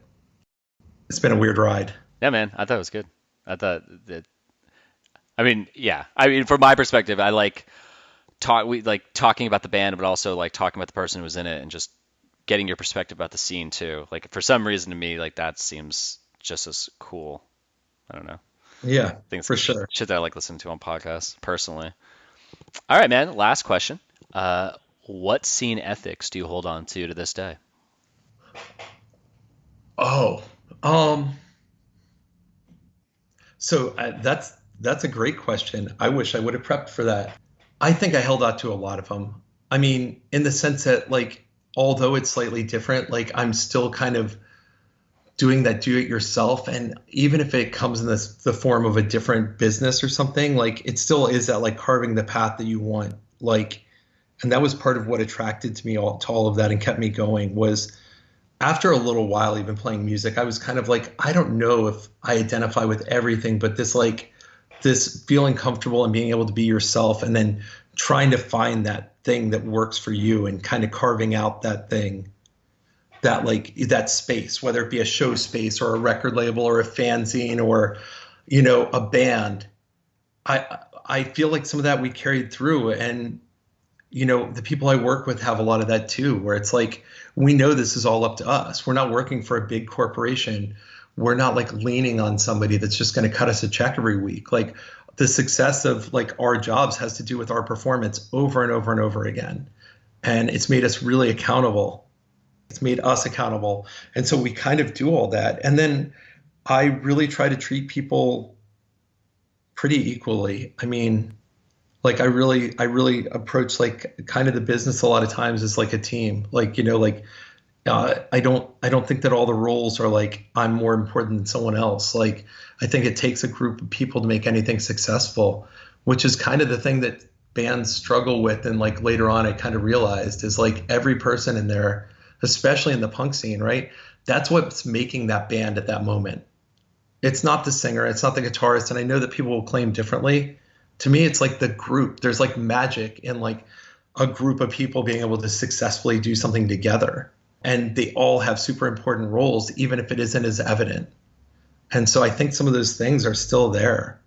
A: it's been a weird ride.
B: Yeah, man, I thought it was good. I thought that, I mean, yeah. I mean, from my perspective, I like talking about the band, but also like talking about the person who was in it and just getting your perspective about the scene too. Like for some reason to me, like that seems just as cool. I don't know.
A: Yeah,
B: Things
A: for sure.
B: Shit that I like listening to on podcasts personally. All right, man. Last question. What scene ethics do you hold on to this day?
A: Oh, so that's a great question. I wish I would have prepped for that. I think I held on to a lot of them. I mean, in the sense that, like, although it's slightly different, like I'm still kind of doing that do it yourself. And even if it comes in the form of a different business or something, like it still is that like carving the path that you want. Like, and that was part of what attracted to me to all of that and kept me going. Was after a little while, even playing music, I was kind of like, I don't know if I identify with everything, but this feeling comfortable and being able to be yourself, and then trying to find that thing that works for you and kind of carving out that thing, that space, whether it be a show space or a record label or a fanzine or, a band. I feel like some of that we carried through, and, the people I work with have a lot of that too, where it's like, we know this is all up to us. We're not working for a big corporation. We're not like leaning on somebody that's just going to cut us a check every week. Like the success of like our jobs has to do with our performance over and over and over again. And it's made us really accountable. It's made us accountable. And so we kind of do all that. And then I really try to treat people pretty equally. I mean, like I really approach like kind of the business a lot of times as like a team. Like, I don't think that all the roles are like I'm more important than someone else. Like I think it takes a group of people to make anything successful, which is kind of the thing that bands struggle with. And like later on, I kind of realized is like every person in there, especially in the punk scene, right? That's what's making that band at that moment. It's not the singer, it's not the guitarist. And I know that people will claim differently. To me, it's like the group. There's like magic in like a group of people being able to successfully do something together. And they all have super important roles, even if it isn't as evident. And so I think some of those things are still there.